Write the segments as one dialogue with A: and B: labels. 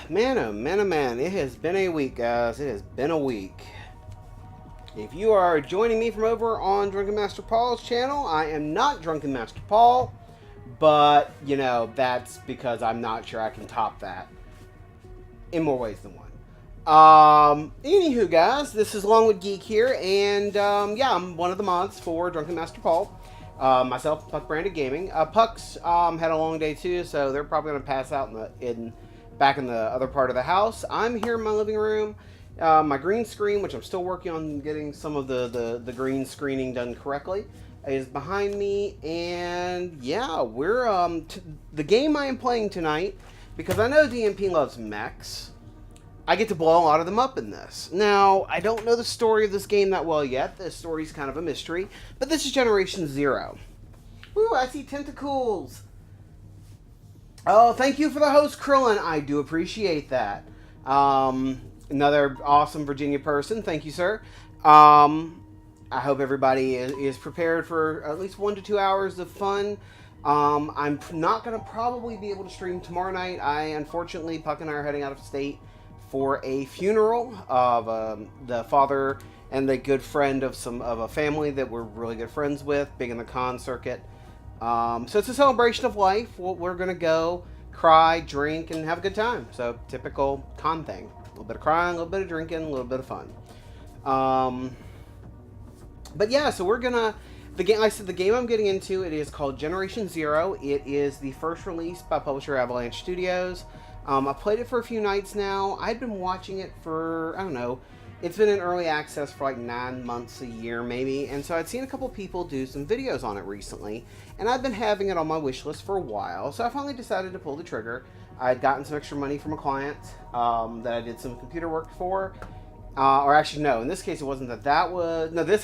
A: Man, oh man, oh man, it has been a week, guys. It has been a week. If you are joining me from over on Drunken Master Paul's channel, I am not Drunken Master Paul, but, you know, that's because I'm not sure I can top that in more ways than one. Anywho, guys, this is Long with Geek here, and, yeah, I'm one of the mods for Drunken Master Paul. Myself, Puck Branded Gaming. Puck's had a long day too, so they're probably going to pass out back in the other part of the house. I'm here in my living room. My green screen, which I'm still working on getting some of the green screening done correctly, is behind me. And yeah, we're the game I am playing tonight, because I know DMP loves mechs. I get to blow a lot of them up in this. Now, I don't know the story of this game that well yet. The story's kind of a mystery, but this is Generation Zero. Ooh, I see tentacles. Oh, thank you for the host, Krillin. I do appreciate that. Another awesome Virginia person. Thank you, sir. I hope everybody is prepared for at least 1 to 2 hours of fun. I'm not going to probably be able to stream tomorrow night. Unfortunately, Puck and I are heading out of state for a funeral of the father and the good friend of a family that we're really good friends with, big in the con circuit. So it's a celebration of life. We're going to go, cry, drink, and have a good time. So typical con thing. A little bit of crying, a little bit of drinking, a little bit of fun. But yeah, so we're going to... The game I'm getting into, it is called Generation Zero. It is the first release by publisher Avalanche Studios. I've played it for a few nights now. I'd been watching it for, I don't know, it's been in early access for like 9 months, a year maybe, and so I'd seen a couple people do some videos on it recently, and I've been having it on my wish list for a while, so I finally decided to pull the trigger. I'd gotten some extra money from a client that I did some computer work for, or actually no, in this case it wasn't I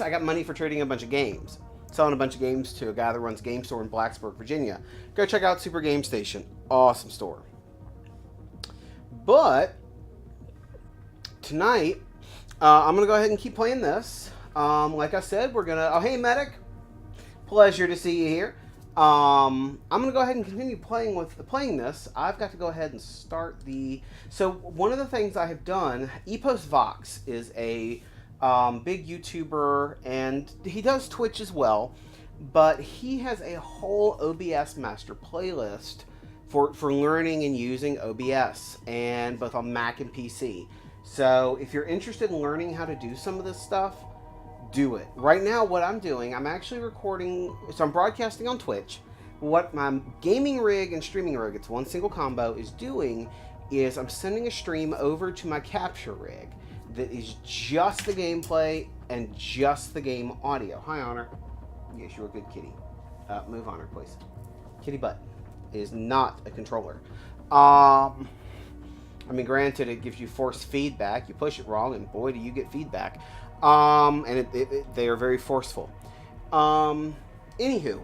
A: got money for trading a bunch of games. Selling a bunch of games to a guy that runs a game store in Blacksburg, Virginia. Go check out Super Game Station. Awesome store. But tonight, I'm going to go ahead and keep playing this. Like I said, we're going to... Oh, hey, Medic. Pleasure to see you here. I'm going to go ahead and continue playing this. I've got to go ahead and start the... So, one of the things I have done... Epos Vox is a big YouTuber, and he does Twitch as well. But he has a whole OBS master playlist for learning and using OBS, and both on Mac and PC. So if you're interested in learning how to do some of this stuff, do it. Right now, what I'm doing, I'm actually recording, so I'm broadcasting on Twitch. What my gaming rig and streaming rig, it's one single combo, is doing is I'm sending a stream over to my capture rig that is just the gameplay and just the game audio. Hi, Honor. Yes, you're a good kitty. Move, Honor, please. Kitty butt is not a controller. I mean, granted, it gives you forced feedback. You push it wrong, and boy, do you get feedback. And they are very forceful. Anywho,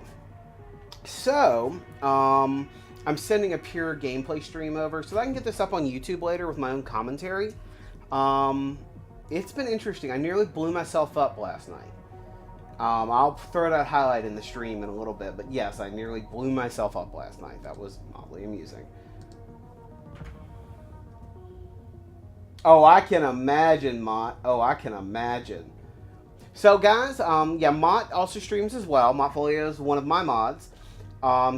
A: so I'm sending a pure gameplay stream over so that I can get this up on YouTube later with my own commentary. It's been interesting. I nearly blew myself up last night. I'll throw that highlight in the stream in a little bit, but yes, I nearly blew myself up last night. That was oddly amusing. Oh, I can imagine, Mott. Oh, I can imagine. So, guys, yeah, Mott also streams as well. Mottfolio is one of my mods.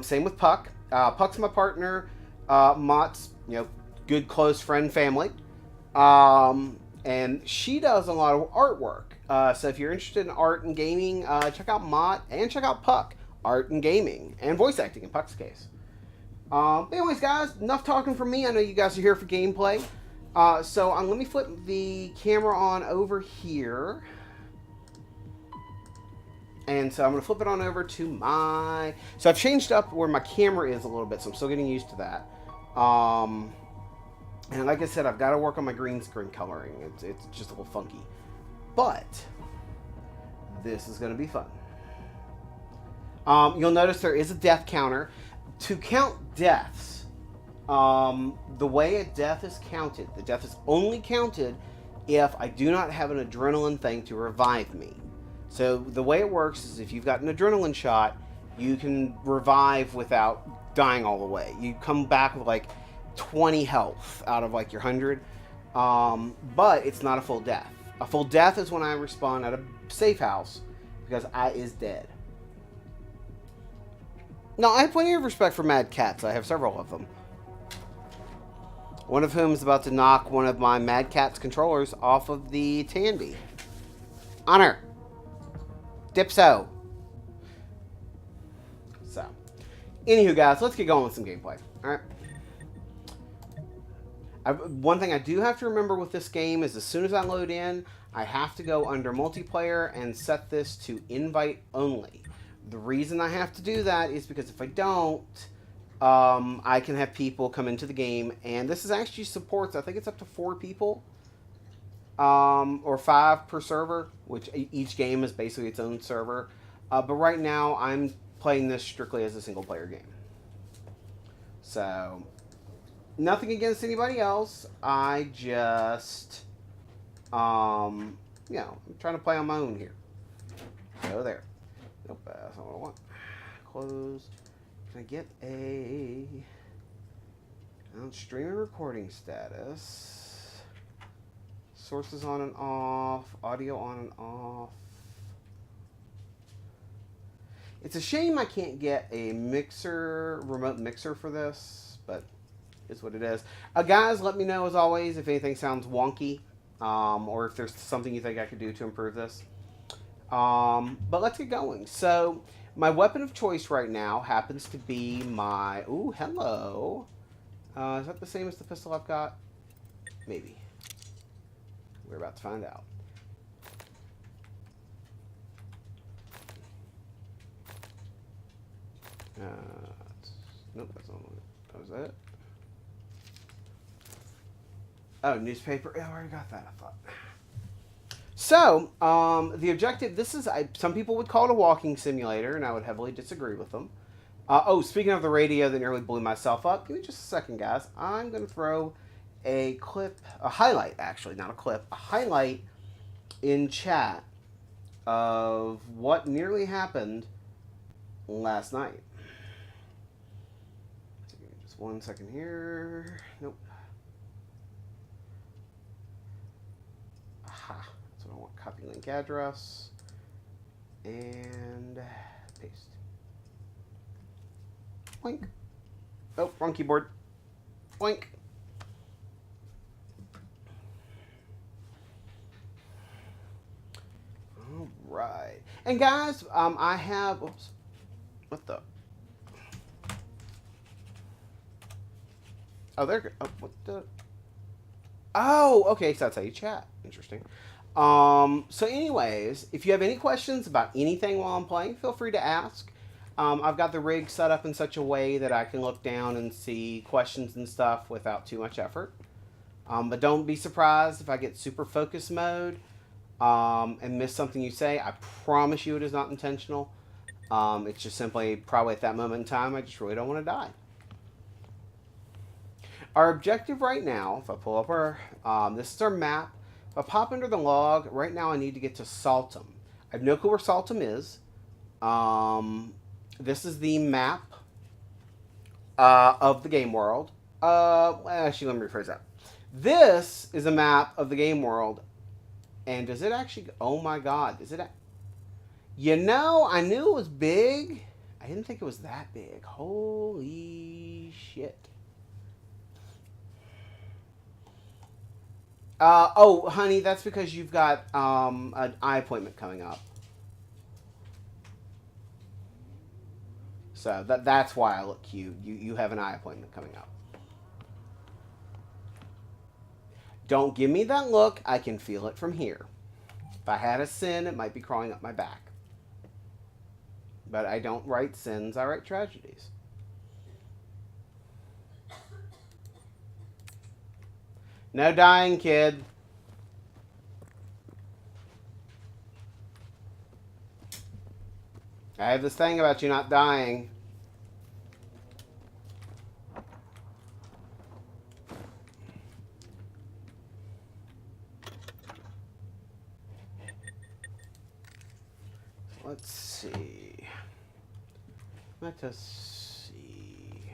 A: Same with Puck. Puck's my partner. Mott's, good close friend, family. And she does a lot of artwork. So if you're interested in art and gaming, check out Mott and check out Puck. Art and gaming. And voice acting in Puck's case. But anyways, guys, enough talking from me. I know you guys are here for gameplay. So let me flip the camera on over here. And so I'm going to flip it on over to my... So I've changed up where my camera is a little bit, so I'm still getting used to that. And like I said, I've got to work on my green screen coloring. It's just a little funky. But this is going to be fun. You'll notice there is a death counter. To count deaths, the way a death is counted, the death is only counted if I do not have an adrenaline thing to revive me. So the way it works is if you've got an adrenaline shot, you can revive without dying all the way. You come back with like 20 health out of like your 100. But it's not a full death. A full death is when I respawn at a safe house because I is dead. Now, I have plenty of respect for Mad Cats. I have several of them. One of whom is about to knock one of my Mad Cat's controllers off of the Tandy. Honor. Dipso. So, anywho, guys, let's get going with some gameplay. Alright. One thing I do have to remember with this game is as soon as I load in, I have to go under multiplayer and set this to invite only. The reason I have to do that is because if I don't, I can have people come into the game, and this is actually supports, I think it's up to 4 people, or 5 per server, which each game is basically its own server. But right now, I'm playing this strictly as a single-player game. So, nothing against anybody else. I just, you know, I'm trying to play on my own here. So there. Nope, that's not what I want. Close. Can I get a stream and recording status? Sources on and off. Audio on and off. It's a shame I can't get a mixer, remote mixer for this, but it's what it is. Guys, let me know as always if anything sounds wonky, or if there's something you think I could do to improve this. But let's get going. So, my weapon of choice right now happens to be my... Ooh, hello. Is that the same as the pistol I've got? Maybe. We're about to find out. Nope, that's not it. That was it. Oh, newspaper. Oh, I already got that, I thought. So, the objective, this is, some people would call it a walking simulator, and I would heavily disagree with them. Oh, speaking of the radio that nearly blew myself up, give me just a second, guys. I'm going to throw a clip, a highlight, actually, not a clip, a highlight in chat of what nearly happened last night. So give me just 1 second here. Nope. Aha. So I want copy link address and paste. Boink. Oh, wrong keyboard. Boink. All right. And guys, I have, oops, what the? Oh, there, oh, what the? Oh, okay, so that's how you chat. Interesting. So anyways, if you have any questions about anything while I'm playing, feel free to ask. I've got the rig set up in such a way that I can look down and see questions and stuff without too much effort. But don't be surprised if I get super focus mode and miss something you say. I promise you it is not intentional. It's just simply probably at that moment in time, I just really don't want to die. Our objective right now, if I pull up our, this is our map. If I pop under the log, right now I need to get to Saltum. I have no clue where Saltum is. This is the map of the game world. Actually, let me rephrase that. This is a map of the game world. And does it actually... Oh my god. Is it... You know, I knew it was big. I didn't think it was that big. Holy shit. Oh, honey, that's because you've got an eye appointment coming up. So that's why I look cute. You have an eye appointment coming up. Don't give me that look. I can feel it from here. If I had a sin, it might be crawling up my back. But I don't write sins. I write tragedies. No dying, kid. I have this thing about you not dying. Let's see. Let us see.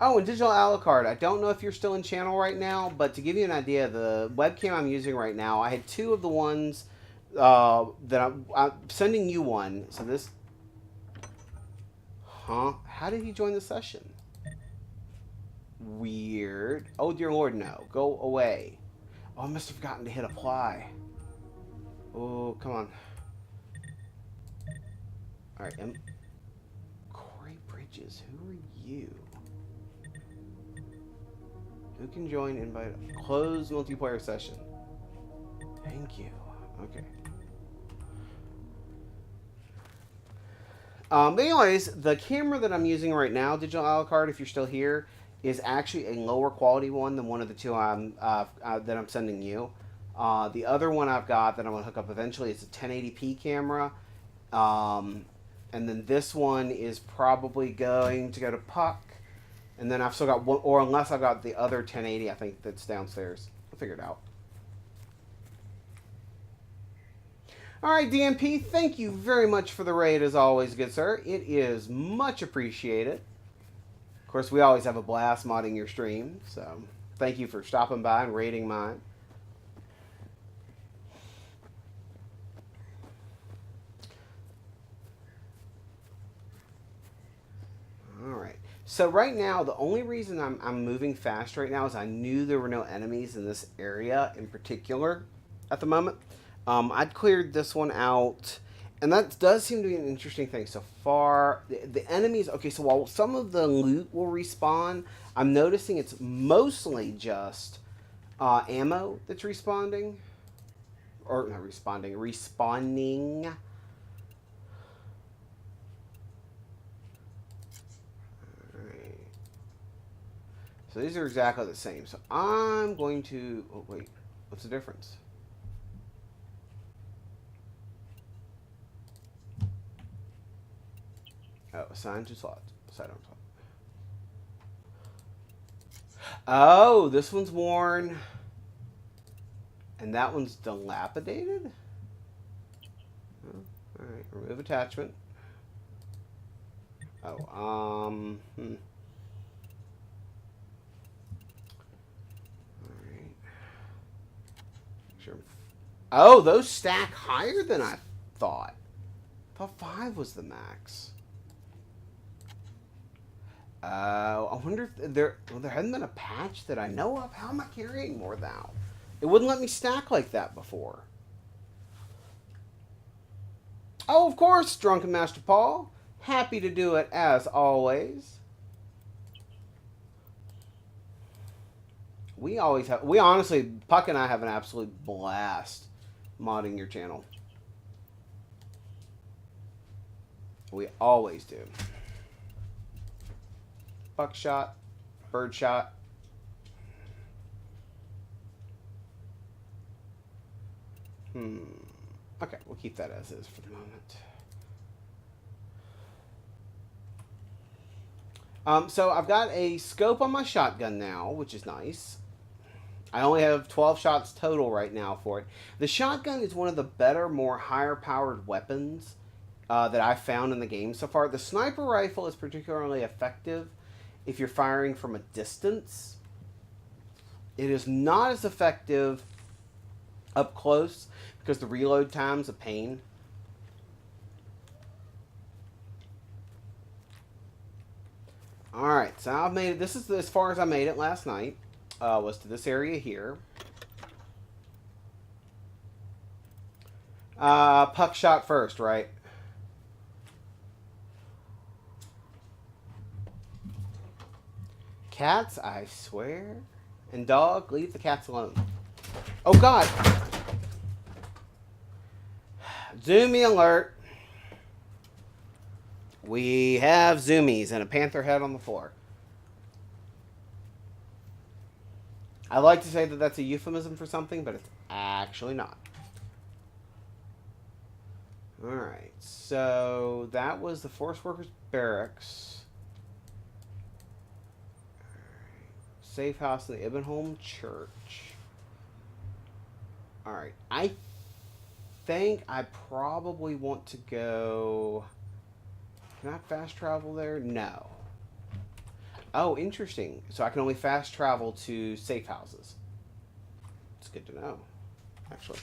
A: Oh, and digital Alucard. I don't know if you're still in channel right now, but to give you an idea, the webcam I'm using right now, I had two of the ones that I'm sending you one. So this, huh? How did he join the session? Weird. Oh dear Lord, no. Go away. Oh, I must have forgotten to hit apply. Oh, come on. All right, Corey Bridges. Who are you? Who can join invite? Close multiplayer session. Thank you. Okay. But anyways, the camera that I'm using right now, digital Alucard, if you're still here, is actually a lower quality one than one of the two that I'm sending you. The other one I've got that I'm going to hook up eventually is a 1080p camera. And then this one is probably going to go to Puck. And then I've still got one, or unless I've got the other 1080, I think that's downstairs. I'll figure it out. All right, DMP, thank you very much for the raid as always, good sir. It is much appreciated. Of course, we always have a blast modding your stream, so thank you for stopping by and raiding mine. All right. So right now, the only reason I'm moving fast right now is I knew there were no enemies in this area in particular at the moment. I'd cleared this one out, and that does seem to be an interesting thing so far. The enemies, okay, so while some of the loot will respawn, I'm noticing it's mostly just ammo that's respawning. Or not responding, respawning. Alright. So these are exactly the same. So I'm going to... Oh, wait. What's the difference? Oh, assign to slots. Assign on slot. Oh, this one's worn. And that one's dilapidated? Oh, alright, remove attachment. Oh, Alright. Sure. Oh, those stack higher than I thought. I thought 5 was the max. I wonder if there hasn't been a patch that I know of. How am I carrying more now? It wouldn't let me stack like that before. Oh, of course, Drunken Master Paul. Happy to do it as always. We honestly, Puck and I have an absolute blast modding your channel. We always do. Buckshot, birdshot. Okay, we'll keep that as is for the moment. So I've got a scope on my shotgun now, which is nice. I only have 12 shots total right now for it. The shotgun is one of the better, more higher-powered weapons that I've found in the game so far. The sniper rifle is particularly effective if you're firing from a distance. It is not as effective up close because the reload time's a pain. Alright, so I've made it. This is as far as I made it last night. Was to this area here. Puck shot first, right? Cats, I swear. And dog, leave the cats alone. Oh, God. Zoomy alert. We have zoomies and a panther head on the floor. I like to say that that's a euphemism for something, but it's actually not. Alright, so that was the Force Workers Barracks. Safe house in the Ibbenholm Church. Alright, I think I probably want to go... Can I fast travel there? No. Oh, interesting. So I can only fast travel to safe houses. It's good to know, actually.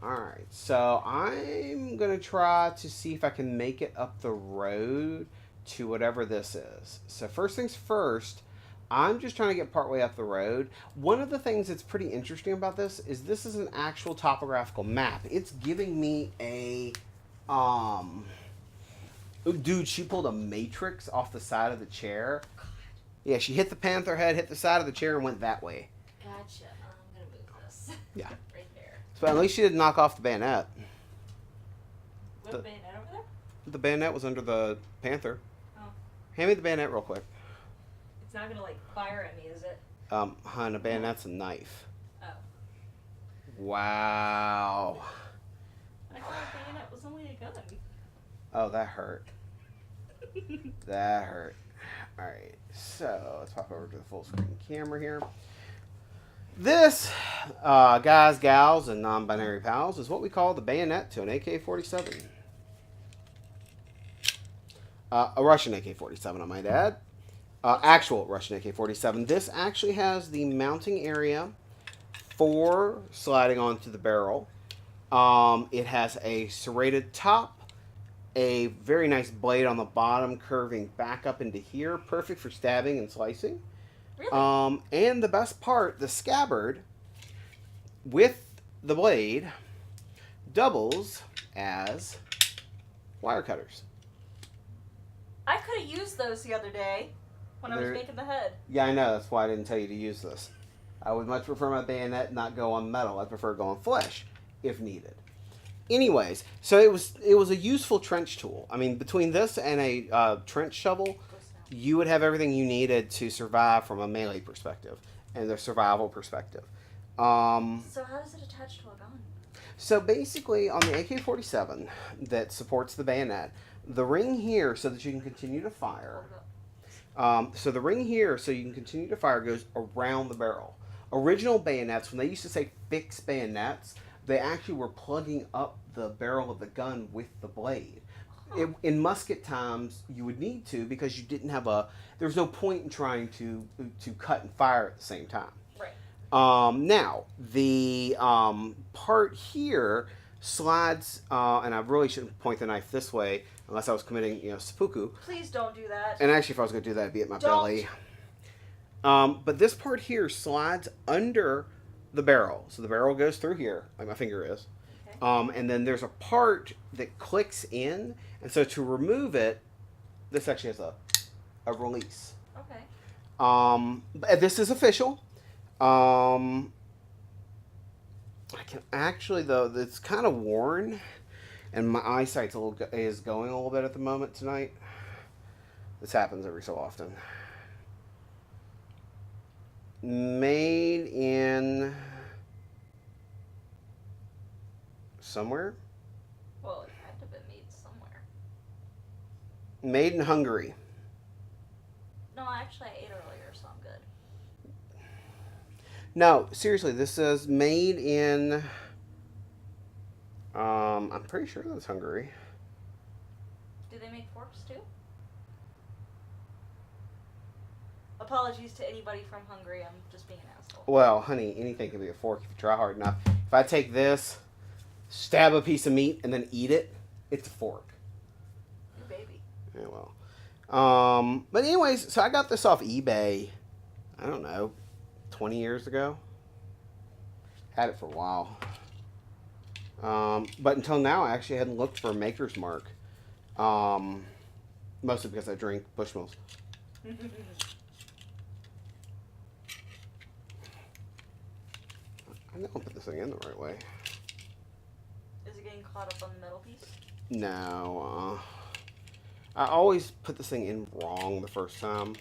A: Alright, so I'm going to try to see if I can make it up the road to whatever this is. So first things first, I'm just trying to get partway up the road. One of the things that's pretty interesting about this is an actual topographical map. It's giving me a dude, she pulled a matrix off the side of the chair. Yeah, she hit the panther head, hit the side of the chair, and went that way.
B: Gotcha. I'm gonna move this.
A: Yeah.
B: Right there.
A: So at least she didn't knock off the bayonet.
B: What bayonet over there?
A: The bayonet was under the panther.
B: Oh.
A: Hand me the bayonet real quick.
B: It's not gonna like fire at me, is it?
A: Hun, a bayonet's a knife.
B: Oh.
A: Wow.
B: I thought a bayonet was only a gun.
A: Oh, that hurt. That hurt. Alright, so let's pop over to the full screen camera here. This, guys, gals, and non-binary pals, is what we call the bayonet to an AK-47. A Russian AK-47, I might add. Actual Russian AK-47. This actually has the mounting area for sliding onto the barrel. It has a serrated top, a very nice blade on the bottom curving back up into here, perfect for stabbing and slicing.
B: Really?
A: And the best part, the scabbard with the blade doubles as wire cutters.
B: I could have used those the other day when I was making the head.
A: Yeah, I know. That's why I didn't tell you to use this. I would much prefer my bayonet not go on metal. I prefer go on flesh if needed. Anyways, so it was a useful trench tool. I mean, between this and a trench shovel, you would have everything you needed to survive from a melee perspective and the survival perspective.
B: So how does it attach to a gun?
A: So basically, on the AK-47 that supports the bayonet, the ring here, so that you can continue to fire. So the ring here, so you can continue to fire, goes around the barrel. Original bayonets, when they used to say fixed bayonets, they actually were plugging up the barrel of the gun with the blade. In musket times, you would need to because you didn't have there was no point in trying to cut and fire at the same time.
B: Right.
A: Now, the part here slides, and I really shouldn't point the knife this way unless I was committing, seppuku.
B: Please don't do that.
A: And actually, if I was going to do that, it'd be at my belly. But this part here slides under the barrel. So the barrel goes through here, like my finger is. Okay. And then there's a part that clicks in. And so to remove it, this actually has a release.
B: Okay.
A: This is official. I can actually, though, it's kind of worn. And my eyesight is going a little bit at the moment tonight. This happens every so often. Made in somewhere?
B: Well, it had to have been made somewhere.
A: Made in Hungary.
B: No, actually, I ate earlier, so I'm good.
A: No, seriously, this says made in... I'm pretty sure that's Hungary.
B: Do they make forks, too? Apologies to anybody from Hungary. I'm just being an asshole.
A: Well, honey, anything can be a fork if you try hard enough. If I take this, stab a piece of meat, and then eat it, it's a fork.
B: You baby.
A: Yeah, well. But anyways, so I got this off eBay, I don't know, 20 years ago. Had it for a while. But until now, I actually hadn't looked for a maker's mark. Mostly because I drink Bushmills. I know I'll put this thing in the right way.
B: Is it getting caught up on the metal piece?
A: No. I always put this thing in wrong the first time.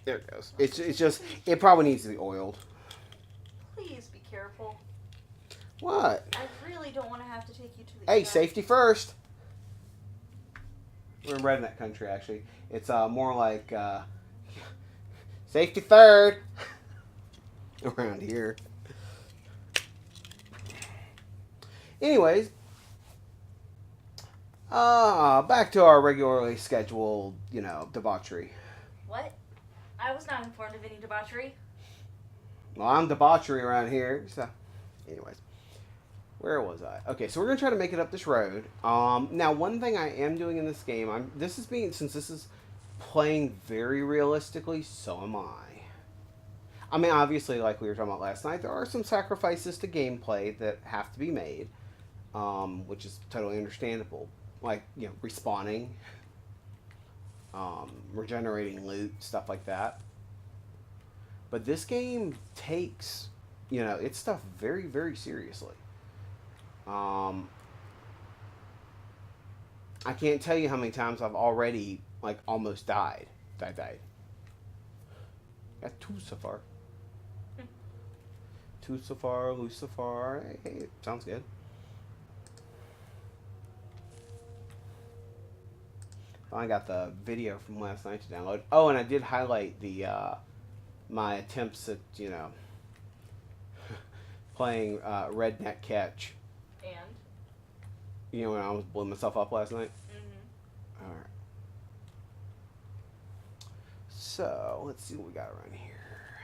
A: There it goes. It's just, it probably needs to be oiled.
B: Please be careful.
A: What?
B: I really don't want to have to take you to the
A: Hey, safety first. We're in redneck country, actually. It's more like safety third around here. Anyways, Back to our regularly scheduled, debauchery.
B: What? I was not informed of any debauchery.
A: Well, I'm debauchery around here, so. Anyways. Where was I? Okay, so we're gonna try to make it up this road. Now one thing I am doing in this game, since this is playing very realistically, so am I. I mean, obviously, like we were talking about last night, there are some sacrifices to gameplay that have to be made, which is totally understandable. Like, respawning, regenerating loot, stuff like that. But this game takes, its stuff very, very seriously. I can't tell you how many times I've already, almost died. Died. Got two so far. Two so far, loose so far. Hey, sounds good. I got the video from last night to download. Oh, and I did highlight the my attempts at, playing Redneck Catch.
B: And?
A: When I was blowing myself up last night?
B: Mm-hmm.
A: Alright. So, let's see what we got around here.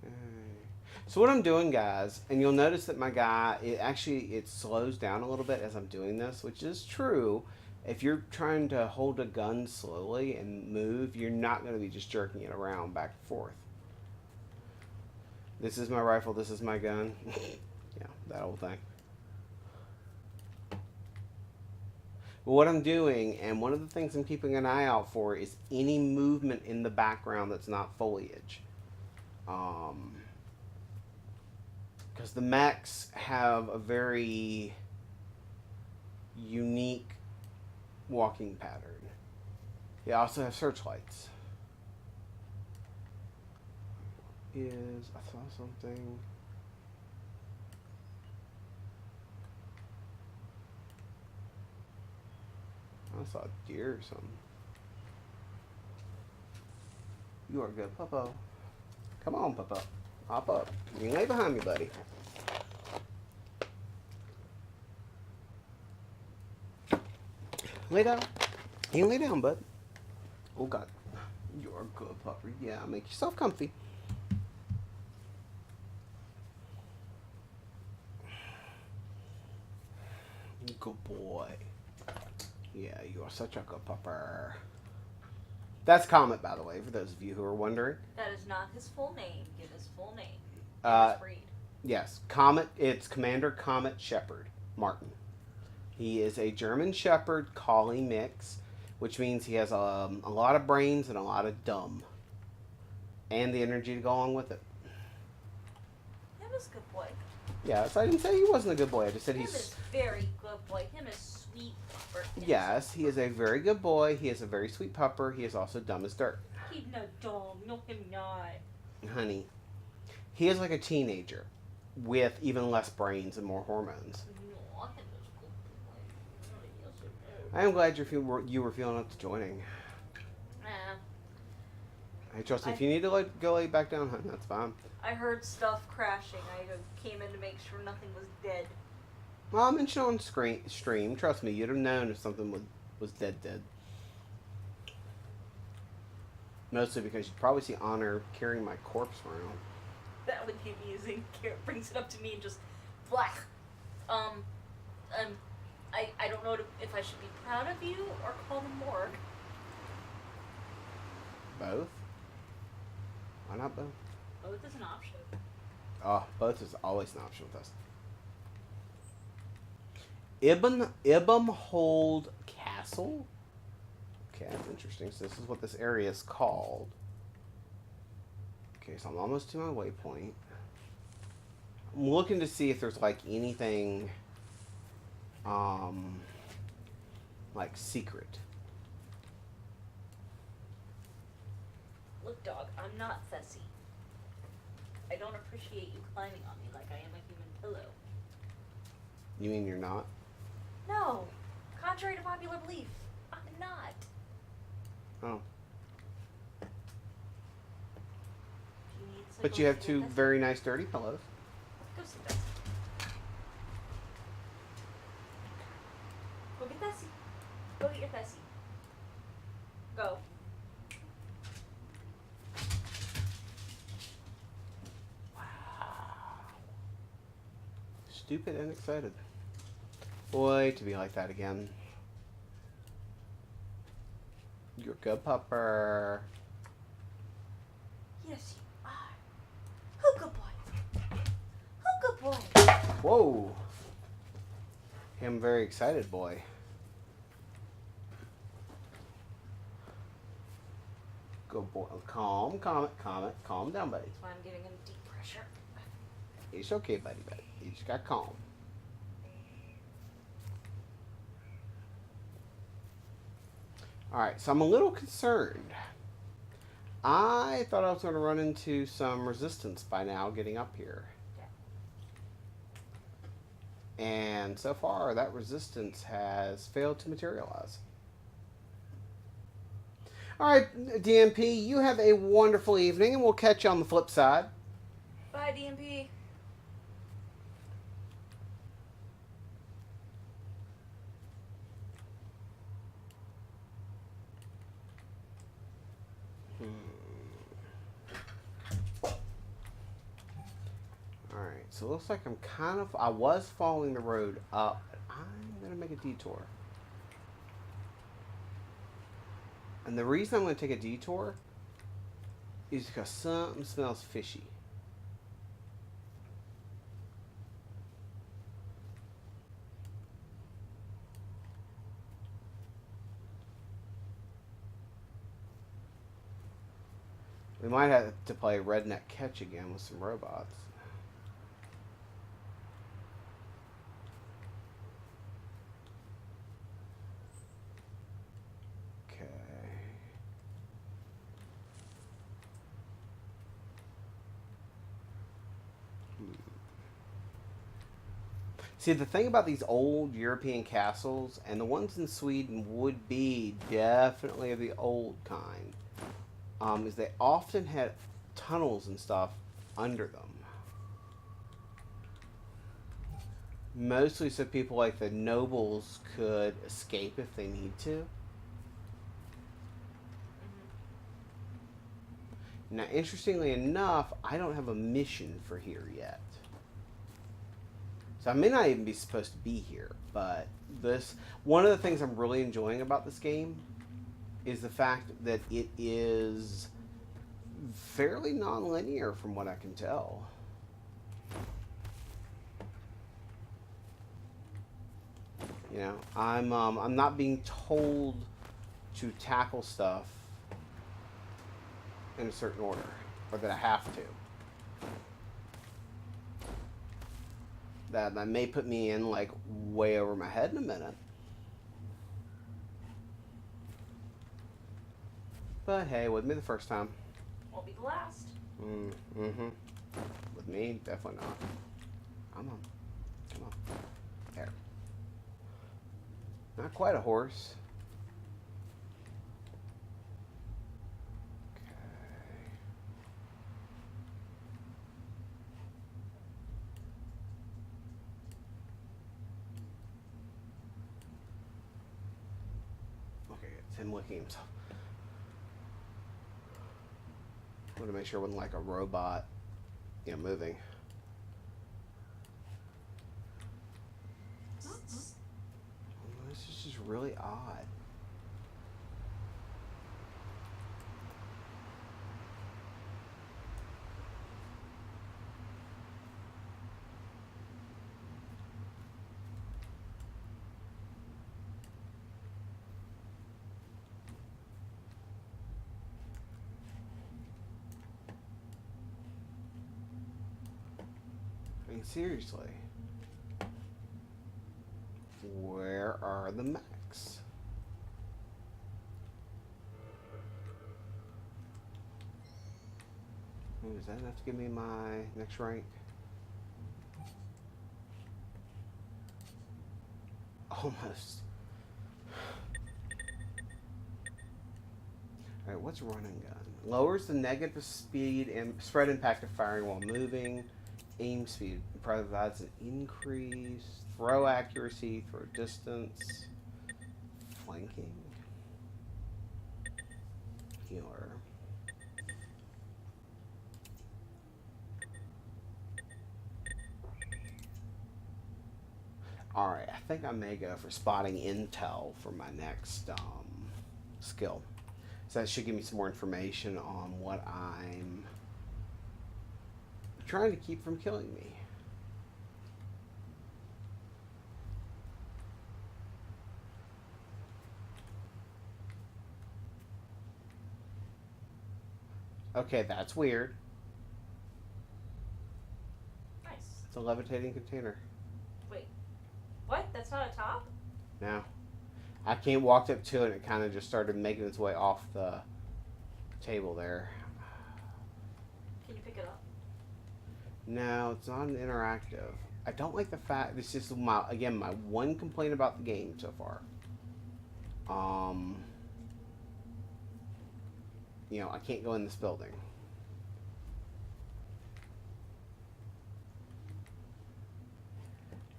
A: Okay. So what I'm doing, guys, and you'll notice that my guy, it slows down a little bit as I'm doing this, which is true. If you're trying to hold a gun slowly and move, you're not going to be just jerking it around back and forth. This is my rifle, this is my gun. Yeah, that old thing. But what I'm doing, and one of the things I'm keeping an eye out for, is any movement in the background that's not foliage. Because the mechs have a very unique walking pattern. They also have searchlights. I saw something. I saw a deer or something. You are good, Puppo. Come on, Puppo. Hop up. You can lay behind me, buddy. Lay down. You can lay down, bud. Oh, God. You're a good puppy. Yeah, make yourself comfy. Good boy. Yeah, you are such a good pupper. That's Comet, by the way, for those of you who are wondering.
B: That is not his full name. Give his full name. His breed.
A: Yes, Comet. It's Commander Comet Shepherd Martin. He is a German Shepherd Collie mix, which means he has a lot of brains and a lot of dumb. And the energy to go along with it.
B: Him is a good boy.
A: Yes, I didn't say he wasn't a good boy. I just said
B: Him
A: he's...
B: is very good boy. Him is sweet pupper.
A: Yes, he is a very good boy. He is a very sweet pupper. He is also dumb as dirt.
B: He's no dumb. No, him not.
A: Honey, he is like a teenager with even less brains and more hormones.
B: No, him is a good boy.
A: I am glad you were feeling up to joining. Hey, trust me, if you need to go lay back down, honey, that's fine.
B: I heard stuff crashing. I came in to make sure nothing was dead.
A: Well, I mentioned on stream. Trust me, you'd have known if something was dead. Mostly because you'd probably see Honor carrying my corpse around.
B: That would be amusing. Garrett brings it up to me and just, black. I don't know if I should be proud of you or call them morgue.
A: Both? Why not both?
B: Both is an option.
A: Oh, both is always an option with us. Ibbenhold Castle? Okay, that's interesting. So this is what this area is called. Okay, so I'm almost to my waypoint. I'm looking to see if there's anything secret.
B: Look, dog, I'm not fussy. I don't appreciate you climbing on me like I am a human pillow.
A: You mean you're not?
B: No. Contrary to popular belief, I'm not.
A: Oh.
B: But
A: you have two very nice dirty pillows.
B: Go sit down.
A: stupid and excited. Boy, to be like that again. You're a good pupper.
B: Yes, you are. Oh, good boy. Oh, good boy.
A: Whoa. I'm very excited, boy. Good boy. Calm down, buddy.
B: That's why I'm giving him deep pressure.
A: It's okay, buddy. You just got calm. Alright, so I'm a little concerned. I thought I was going to run into some resistance by now getting up here.
B: Yeah.
A: And so far, that resistance has failed to materialize. Alright, DMP, you have a wonderful evening, and we'll catch you on the flip side.
B: Bye, DMP.
A: Alright, so it looks like I was following the road up, but I'm going to make a detour. And the reason I'm going to take a detour is because something smells fishy. We might have to play redneck catch again with some robots. Okay. See, the thing about these old European castles, and the ones in Sweden would be definitely of the old kind, is they often had tunnels and stuff under them. Mostly so people like the nobles could escape if they need to. Now, interestingly enough, I don't have a mission for here yet. So I may not even be supposed to be here, but one of the things I'm really enjoying about this game is the fact that it is fairly non-linear from what I can tell. You know, I'm not being told to tackle stuff in a certain order, or that I have to. That may put me in like way over my head in a minute. But hey, with me the first time.
B: Won't be the last.
A: Mm-hmm. With me, definitely not. Come on. There. Not quite a horse. Okay, it's him licking himself. I want to make sure it wasn't like a robot, moving. This is just really odd. I mean, seriously. Where are the mechs? Is that enough to give me my next rank? Almost. Alright, what's run and gun? Lowers the negative speed and spread impact of firing while moving. Aim speed provides an increase. Throw accuracy, throw distance. Flanking. Healer. Alright, I think I may go for spotting intel for my next skill. So that should give me some more information on what I'm trying to keep from killing me. Okay, that's weird.
B: Nice.
A: It's a levitating container.
B: Wait. What? That's not a top?
A: No. I can't walk up to it and it kind of just started making its way off the table there.
B: Can you pick it up?
A: No, it's not an interactive. I don't like the fact, this is my one complaint about the game so far. You know, I can't go in this building.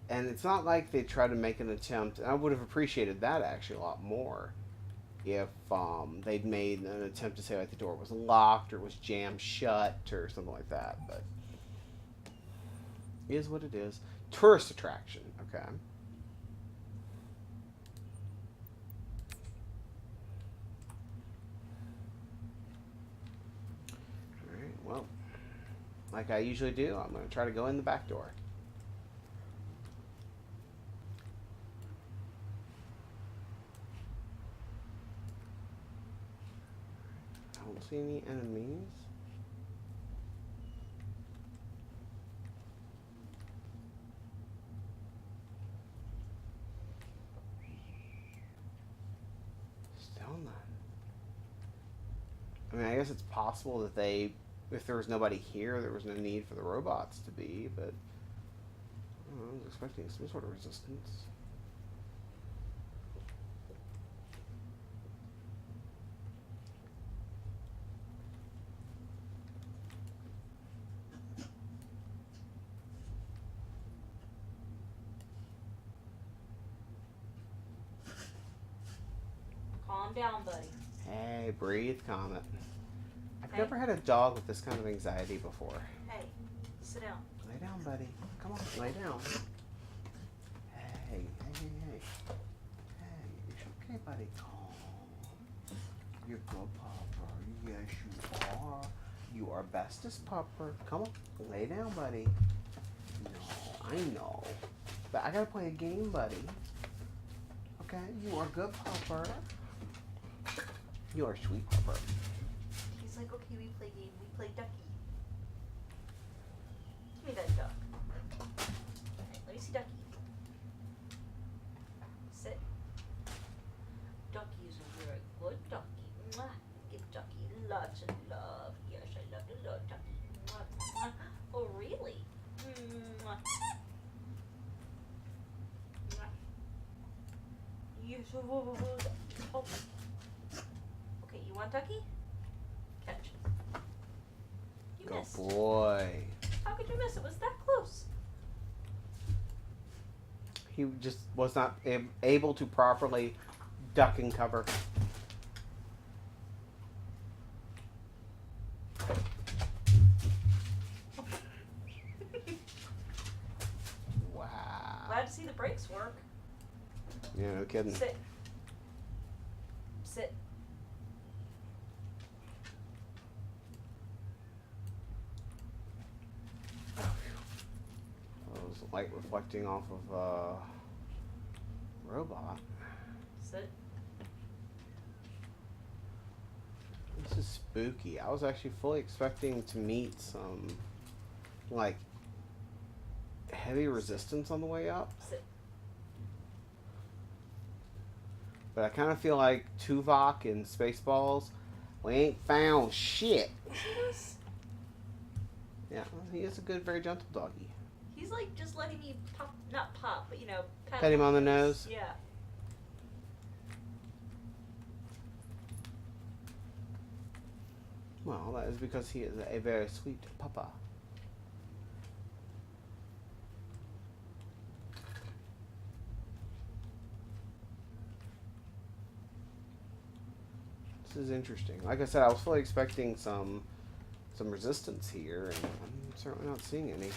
A: And it's not like they try to make an attempt, and I would have appreciated that actually a lot more if they'd made an attempt to say like the door was locked or it was jammed shut or something like that, but it is what it is. Tourist attraction, okay. Alright, well, like I usually do, I'm going to try to go in the back door. I don't see any enemies. Still none. I mean, I guess it's possible that if there was nobody here, there was no need for the robots to be, but I don't know, I was expecting some sort of resistance.
B: Calm down, buddy.
A: Hey, breathe, Comet. I've
B: Hey.
A: never had a dog with this kind of anxiety before.
B: Hey, sit down.
A: Lay down, buddy. Come on, lay down. Hey, hey, hey, hey. Hey, it's okay, buddy. Oh, you're good, Papa. Yes, you are. You are bestest, Papa. Come on, lay down, buddy. No, I know. But I gotta play a game, buddy. Okay, you are good, Papa. You are sweet, Papa.
B: He's like, okay, we play game. We play ducky. Give me that duck. Okay, let me see ducky. Sit. Ducky is a very good ducky. Mwah. Give ducky lots of love. Yes, I love the little ducky. Mwah, mwah. Oh, really? Mwah. Mwah. Yes, oh. Okay, you want ducky? Catch. You
A: Good
B: missed.
A: boy.
B: How could you miss? It was that close.
A: He just was not able to properly duck and cover. Wow.
B: Glad to see the brakes work.
A: Yeah, no kidding.
B: Sit. Sit.
A: Light reflecting off of a robot.
B: Sit.
A: This is spooky. I was actually fully expecting to meet some like heavy resistance on the way up.
B: Sit.
A: But I kind of feel like Tuvok in Spaceballs, we ain't found shit.
B: Yes.
A: Yeah, he is a good, very gentle doggy.
B: He's like just letting me pop, not pop, but you know,
A: Pet him on the nose.
B: Yeah.
A: Well, that is because he is a very sweet papa. This is interesting. Like I said, I was fully expecting some resistance here, and I'm certainly not seeing any.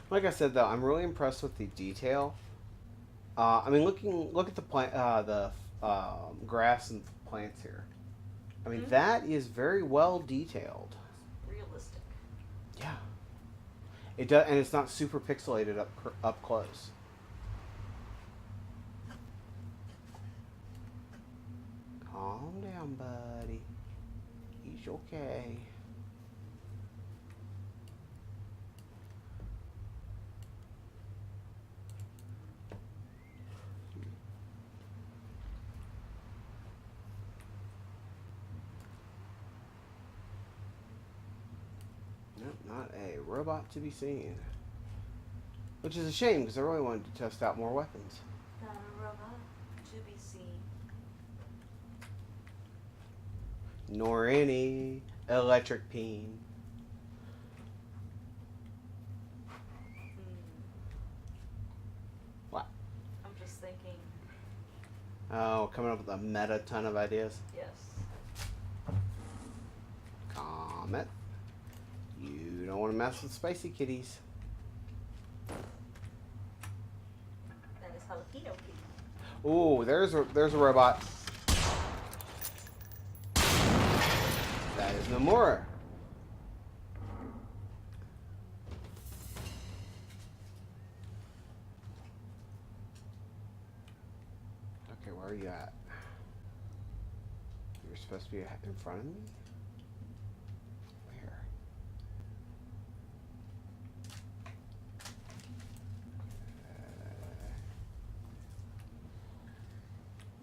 A: Like I said, though, I'm really impressed with the detail. I mean, look at the plant, the grass and plants here. I mean, that is very well detailed.
B: Realistic.
A: Yeah, it does, and it's not super pixelated up close. Calm down, buddy. He's okay. Nope, not a robot to be seen. Which is a shame, because I really wanted to test out more weapons.
B: Not a robot to be seen.
A: Nor any electric peen. What?
B: I'm just thinking.
A: Oh, coming up with a meta ton of ideas.
B: Yes.
A: Comet. You don't want to mess with spicy kitties.
B: That is jalapeno kitty.
A: Ooh, there's a robot. That is Nomura. Okay, where are you at? You're supposed to be in front of me? Where?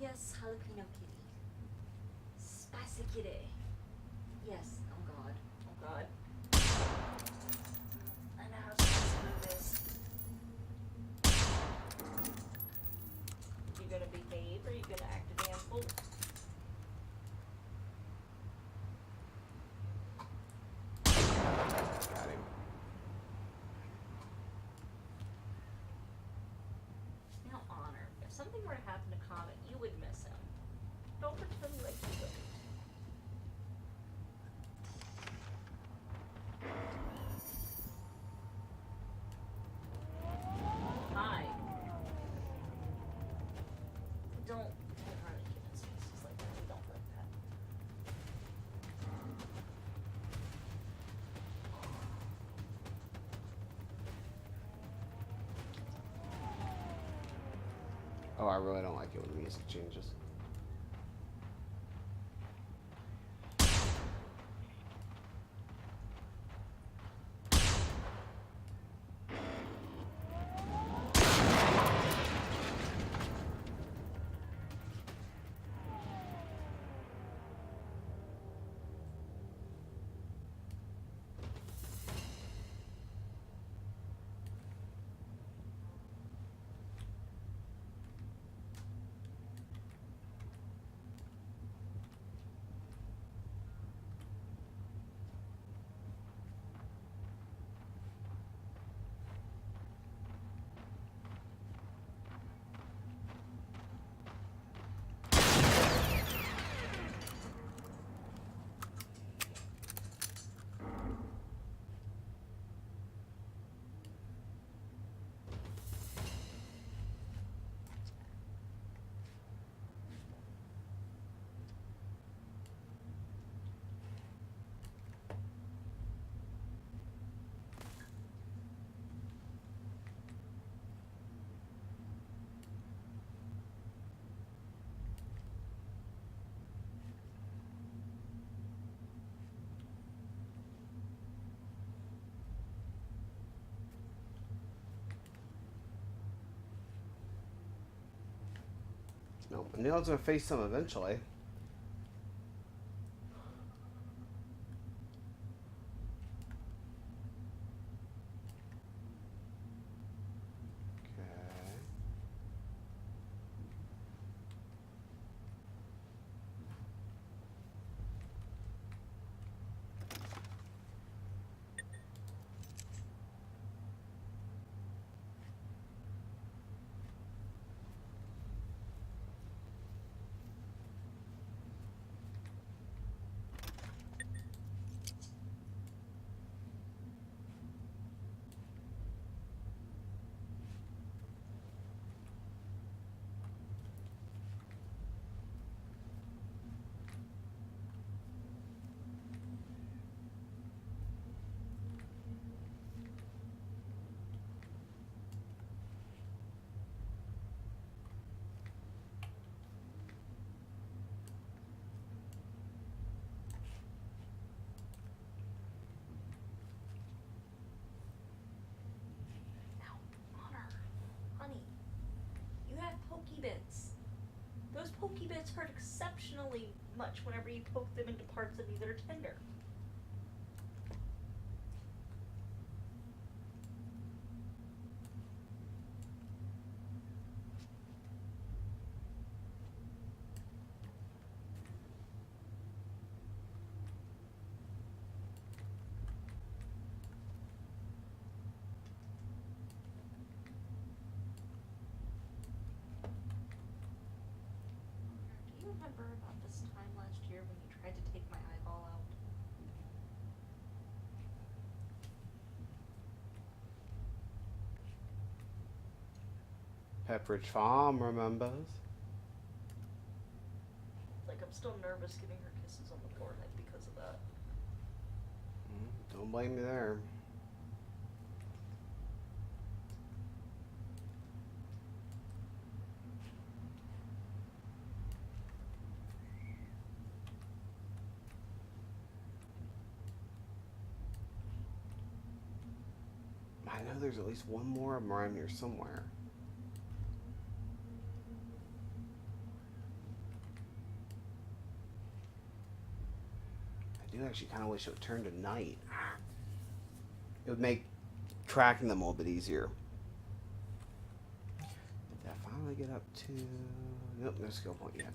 B: Yes, jalapeno kitty. Spicy kitty. Yes. Oh God. Oh God. I know how spicy it is. You gonna behave or you gonna act a damn fool?
A: Got him.
B: Now, Honor, if something were to happen to Comet, you would miss him. Don't pretend like you don't. Hi. Don't run into kittens' faces like that. We don't like that.
A: Oh, I really don't like it when the music changes. No, Neil's gonna face some eventually. Okay.
B: exceptionally much whenever you poke them into parts of you that are tender. Do you remember about this time last year when you tried to take my eyeball out?
A: Pepperidge Farm remembers.
B: Like, I'm still nervous giving her kisses on the forehead because of that.
A: Don't blame me there. I know there's at least one more of them around here somewhere. I do actually kind of wish it would turn to night. It would make tracking them a little bit easier. Did I finally get up to... Nope, no skill point yet.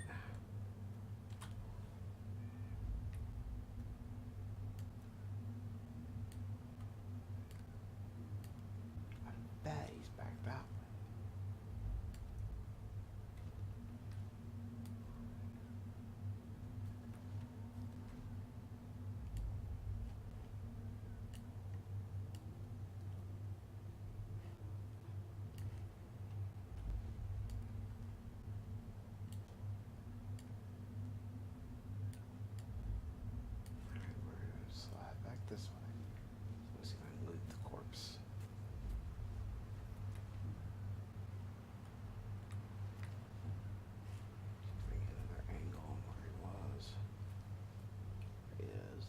A: I bet he's back that way. Slide back this way. Let's see if I can loot the corpse. Bring another angle on where he was. There he is.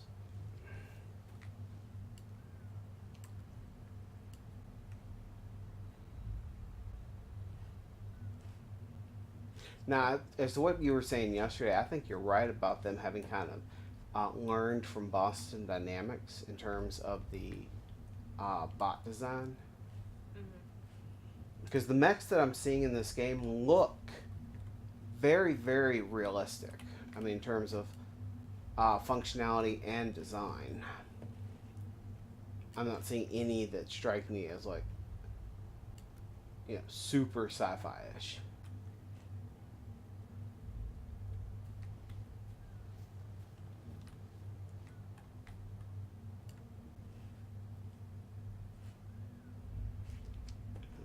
A: Now, as to what you were saying yesterday, I think you're right about them having kind of learned from Boston Dynamics in terms of the bot design. Because the mechs that I'm seeing in this game look very, very realistic. I mean, in terms of functionality and design. I'm not seeing any that strike me as like, super sci-fi-ish.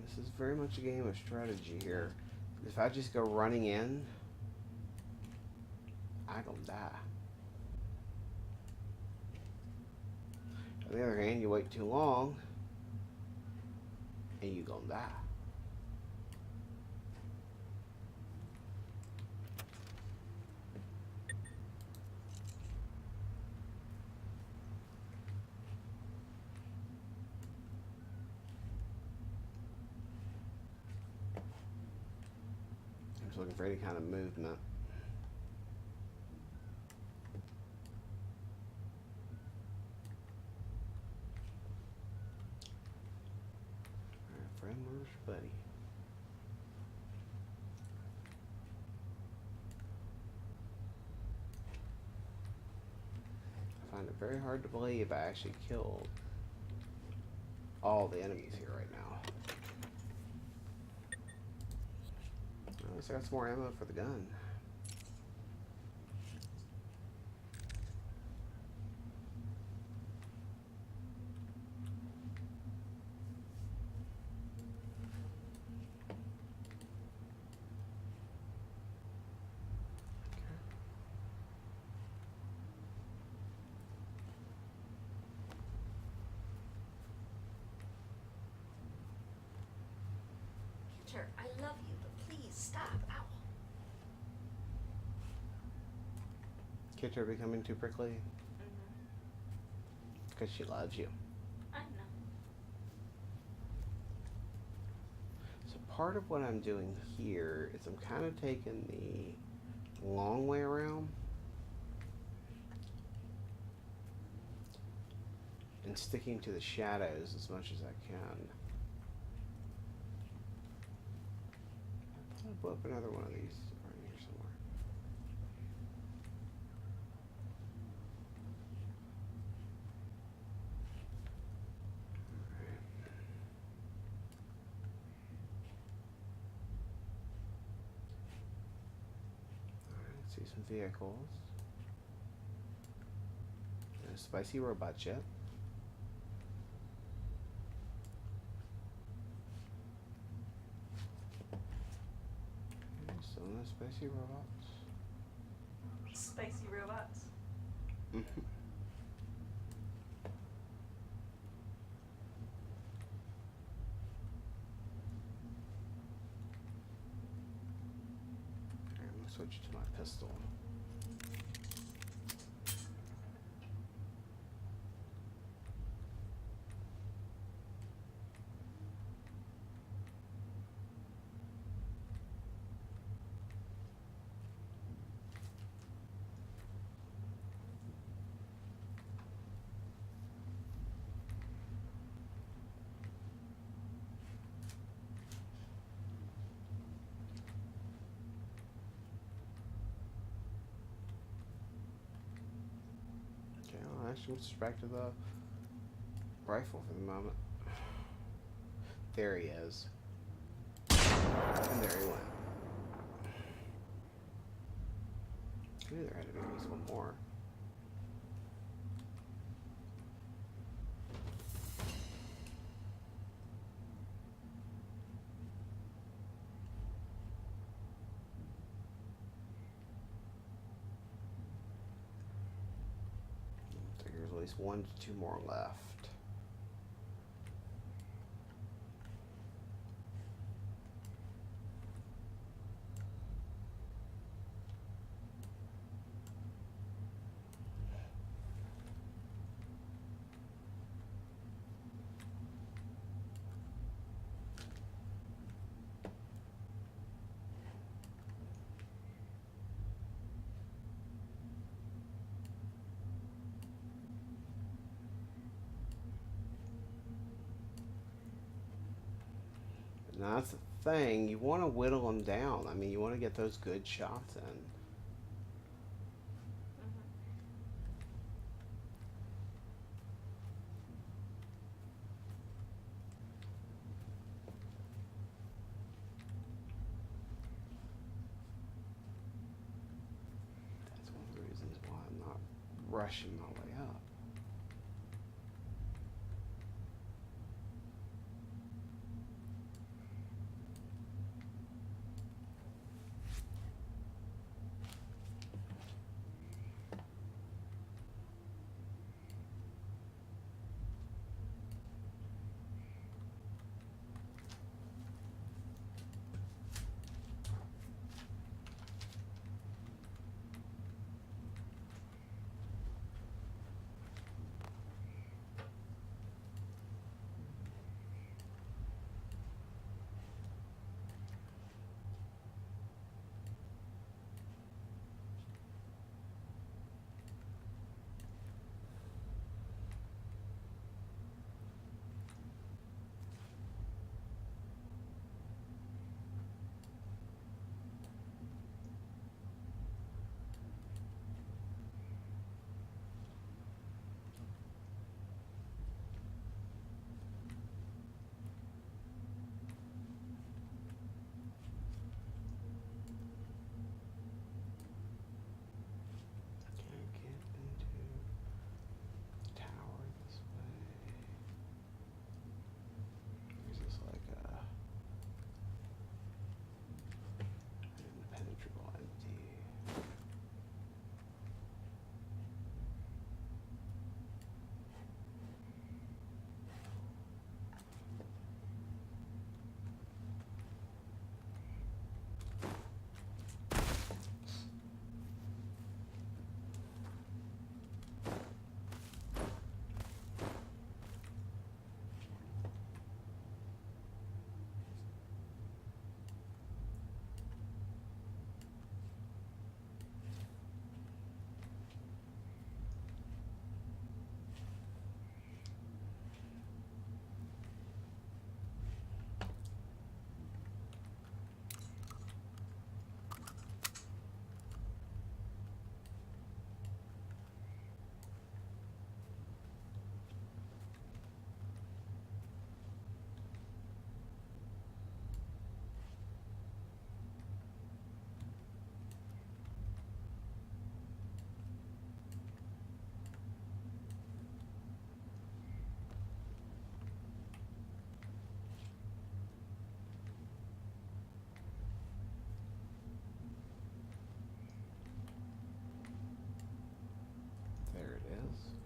A: This is very much a game of strategy here. If I just go running in, I gonna die. On the other hand, you wait too long, and you gonna die. I'm just looking for any kind of movement. Alright, friend, where's your buddy? I find it very hard to believe I actually killed all the enemies here right now. At least I got some more ammo for the gun.
B: Peter, I love you, but please stop. Ow.
A: Kids are becoming too prickly because she loves you.
B: I know.
A: So part of what I'm doing here is I'm kind of taking the long way around. And sticking to the shadows as much as I can. I'll blow up another one of these right here somewhere. Alright, let's see some vehicles. No spicy robots yet. So no spicy robots.
B: Spicy robots.
A: Mm-hmm. I'm gonna switch to my pistol. Okay, I'll actually switch back to the rifle for the moment. There he is. And there he went. I knew there had to be at least one more. I think there's at least 1 to 2 more left. Now that's the thing, you want to whittle them down. I mean, you want to get those good shots in. That's one of the reasons why I'm not rushing my way up.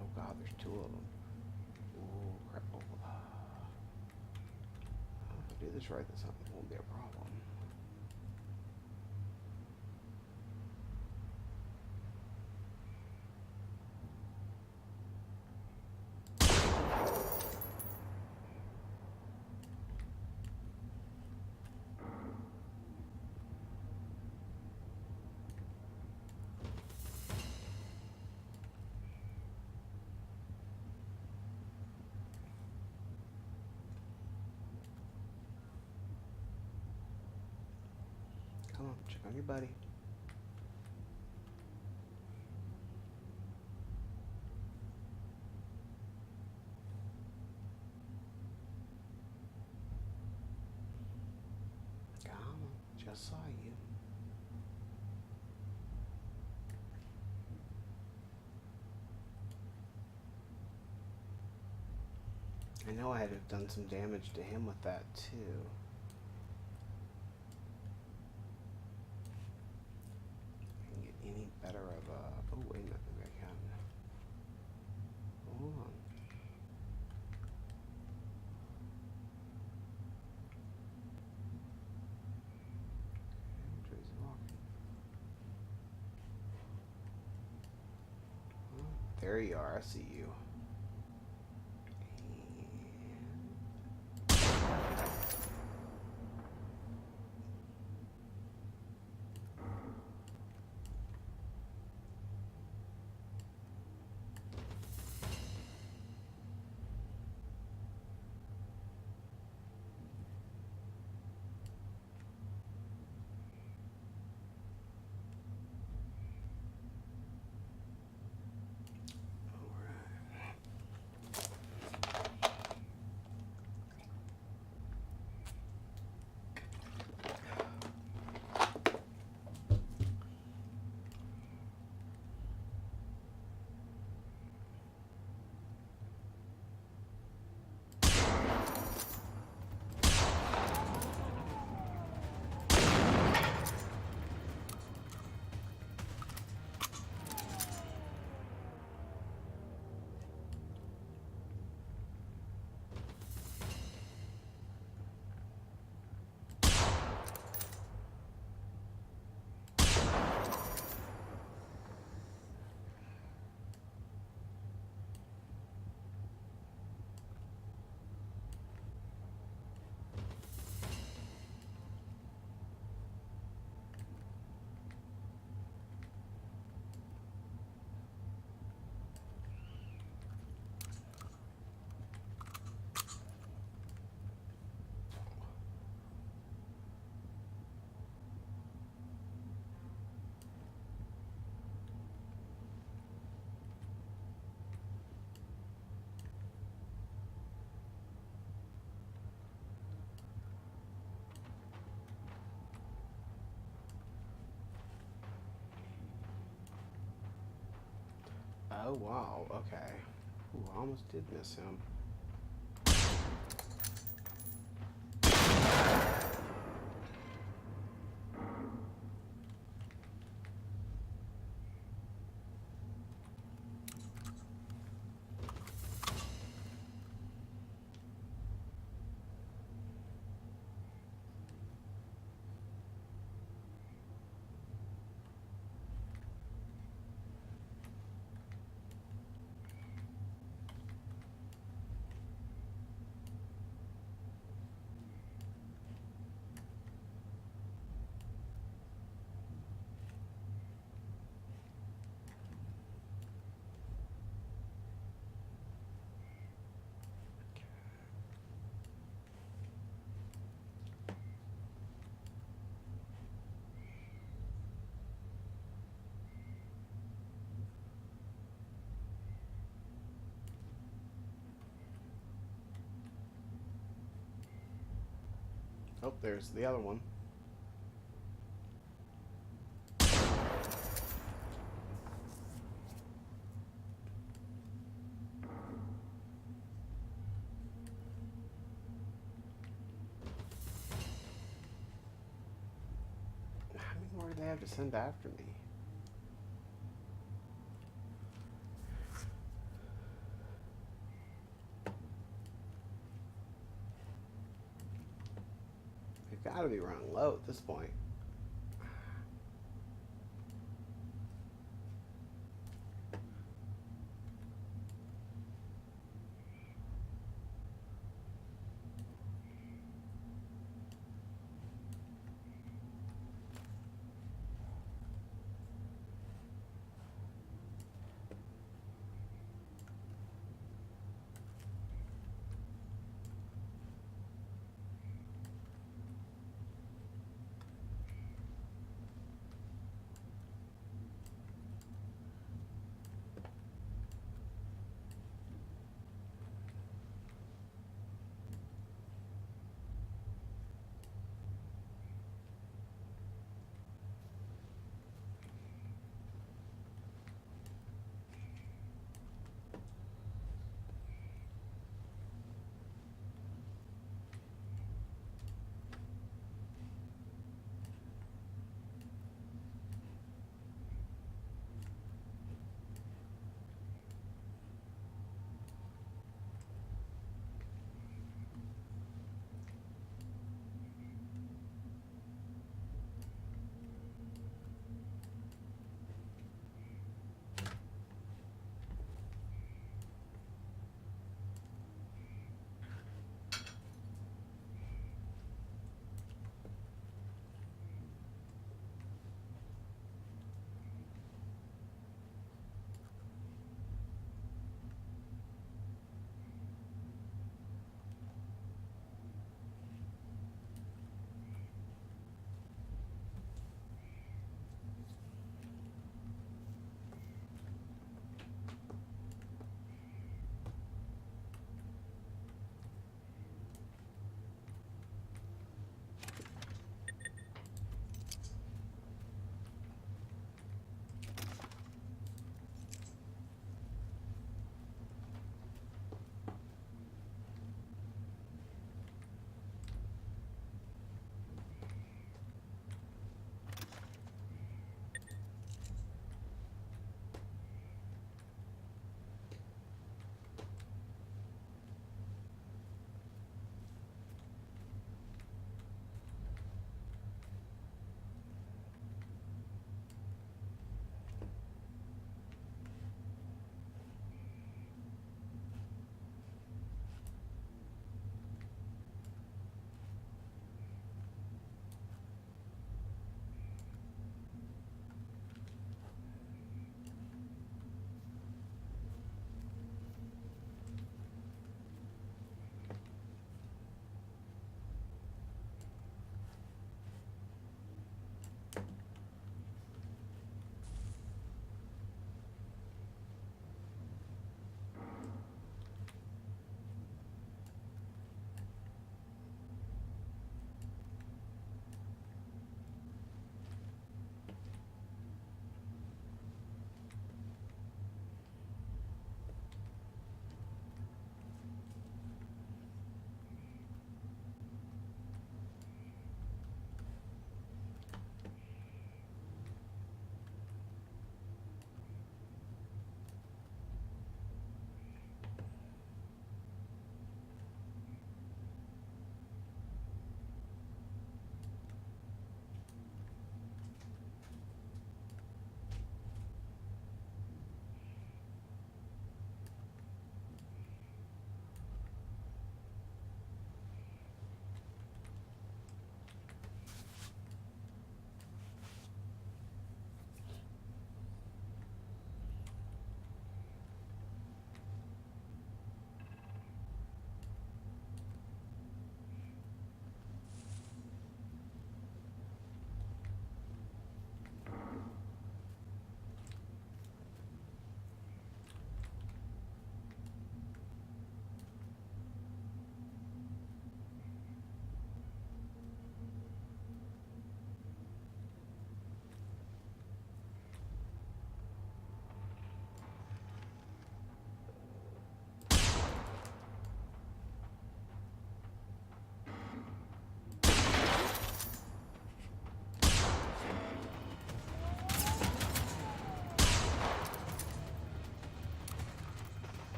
A: Oh god, there's two of them. Ooh, crap. Oh, if I do this right, then something won't be a problem. Come on, check on your buddy. Come on, just saw you. I know I had to have done some damage to him with that too. I can get any better of a... Oh, wait a minute, maybe I can. Hold on. Tracy walking. Oh, there you are, I see you. Oh, wow, okay. Ooh, I almost did miss him. Oh, there's the other one. How many more do they have to send after me? Gotta be running low at this point.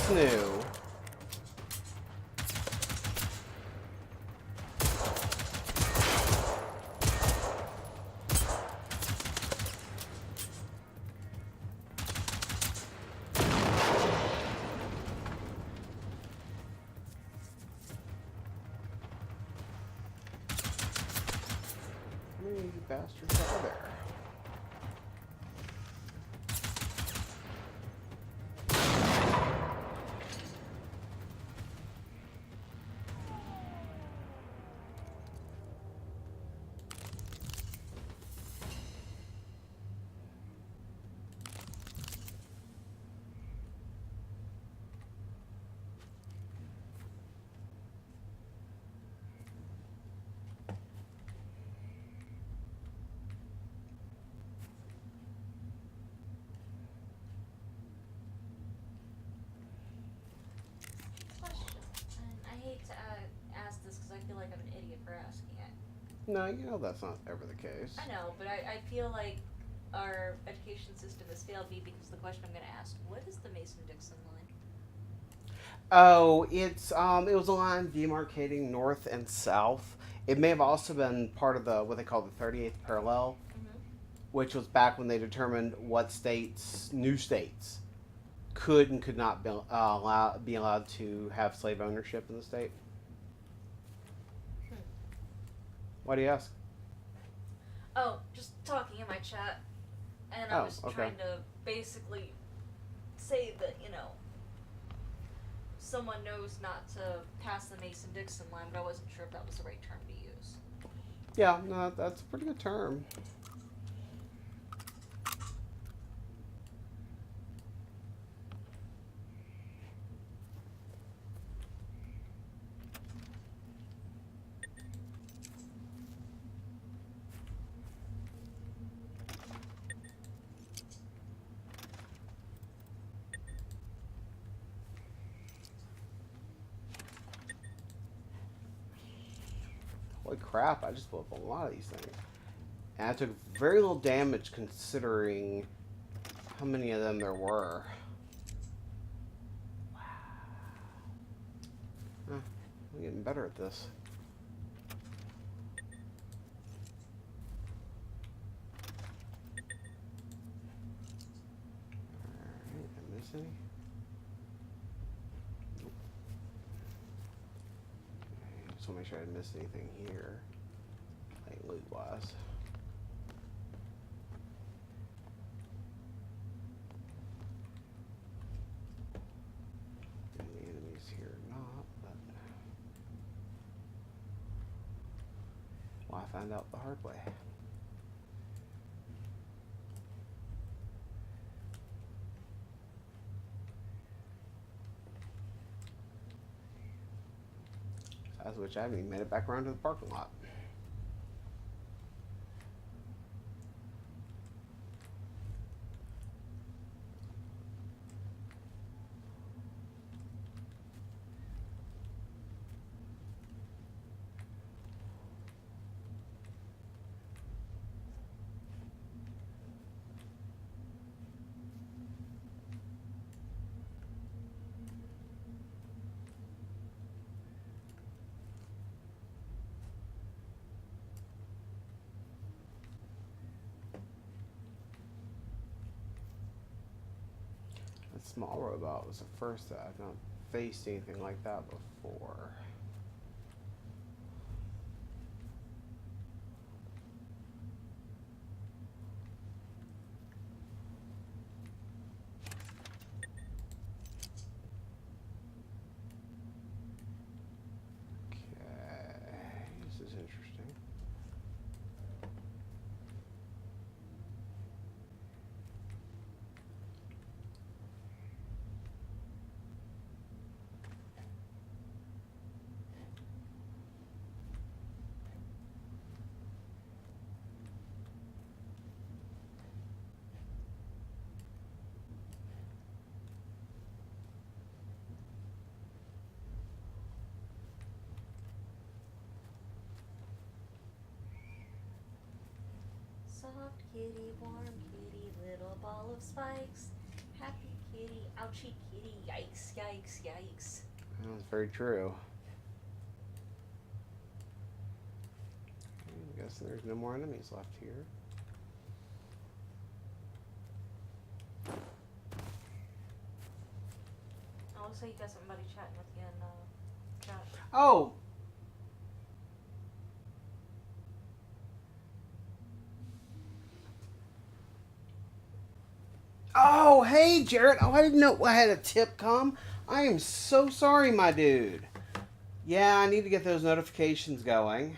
A: What's new? How many bastards are there?
B: Question. And I hate to ask this because I feel like I'm an idiot for asking it.
A: No, you know that's not ever the case.
B: I know, but I feel like our education system has failed me because the question I'm going to ask: what is the Mason-Dixon line?
A: Oh, it was a line demarcating north and south. It may have also been part of the what they call the 38th parallel,
B: Mm-hmm.
A: which was back when they determined what states, new states, could and could not be allowed to have slave ownership in the state.
B: Hmm.
A: Why do you ask?
B: Oh, just talking in my chat, and I
A: Oh,
B: was
A: okay.
B: trying to basically say that, someone knows not to pass the Mason-Dixon line, but I wasn't sure if that was the right term to use.
A: Yeah, no, that's a pretty good term. Holy crap, I just blew up a lot of these things. And I took very little damage considering how many of them there were. Wow. Huh, I'm getting better at this. Alright, did I miss any? Nope. Okay, just want to make sure I didn't miss anything here. Like loot-wise. Any enemies here or not, but... Well, I found out the hard way. As which I haven't even made it back around to the parking lot. That small robot was the first that I've not faced anything like that before. Okay, this is interesting.
B: Soft kitty, warm kitty, little ball of spikes. Happy kitty. Ouchie kitty. Yikes, yikes, yikes.
A: That's very true. I guess there's no more enemies left here.
B: Oh, looks like you got somebody chatting with you in chat.
A: Oh! Oh, hey, Jarrett. Oh, I didn't know I had a tip come. I am so sorry, my dude. Yeah, I need to get those notifications going.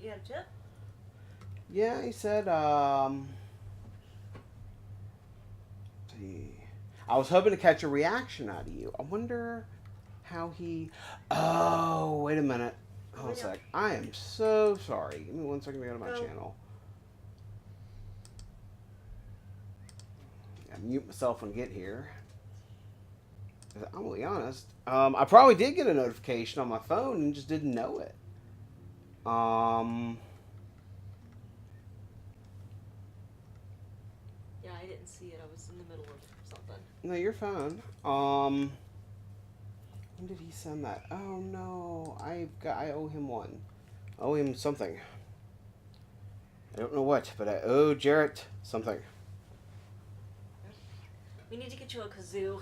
B: You got a tip?
A: Yeah, he said, see. I was hoping to catch a reaction out of you. I wonder how he... Oh, wait a minute. Hold on a sec. I am so sorry. Give me 1 second to go to my channel. I mute myself and get here. I'm gonna be honest. I probably did get a notification on my phone and just didn't know it.
B: Yeah, I didn't see it. I was in the middle of something.
A: No, you're fine. When did he send that? Oh no, I owe him one. I owe him something. I don't know what, but I owe Jarrett something.
B: We need to get you a kazoo.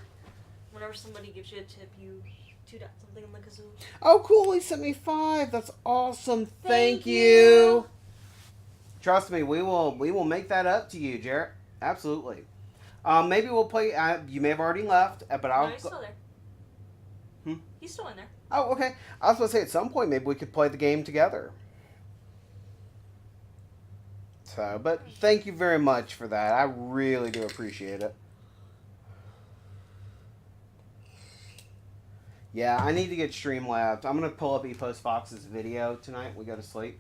B: Whenever somebody gives you a tip, you toot out something in the kazoo.
A: Oh, cool! He sent me 5. That's awesome. Thank you. Trust me, we will make that up to you, Jarrett. Absolutely. Maybe we'll play. You may have already left, but I'll.
B: No, he's still there. He's still in there.
A: Oh, okay. I was going to say at some point maybe we could play the game together. So, but thank you very much for that. I really do appreciate it. Yeah, I need to get Streamlabs. I'm going to pull up ePost Fox's video tonight when we go to sleep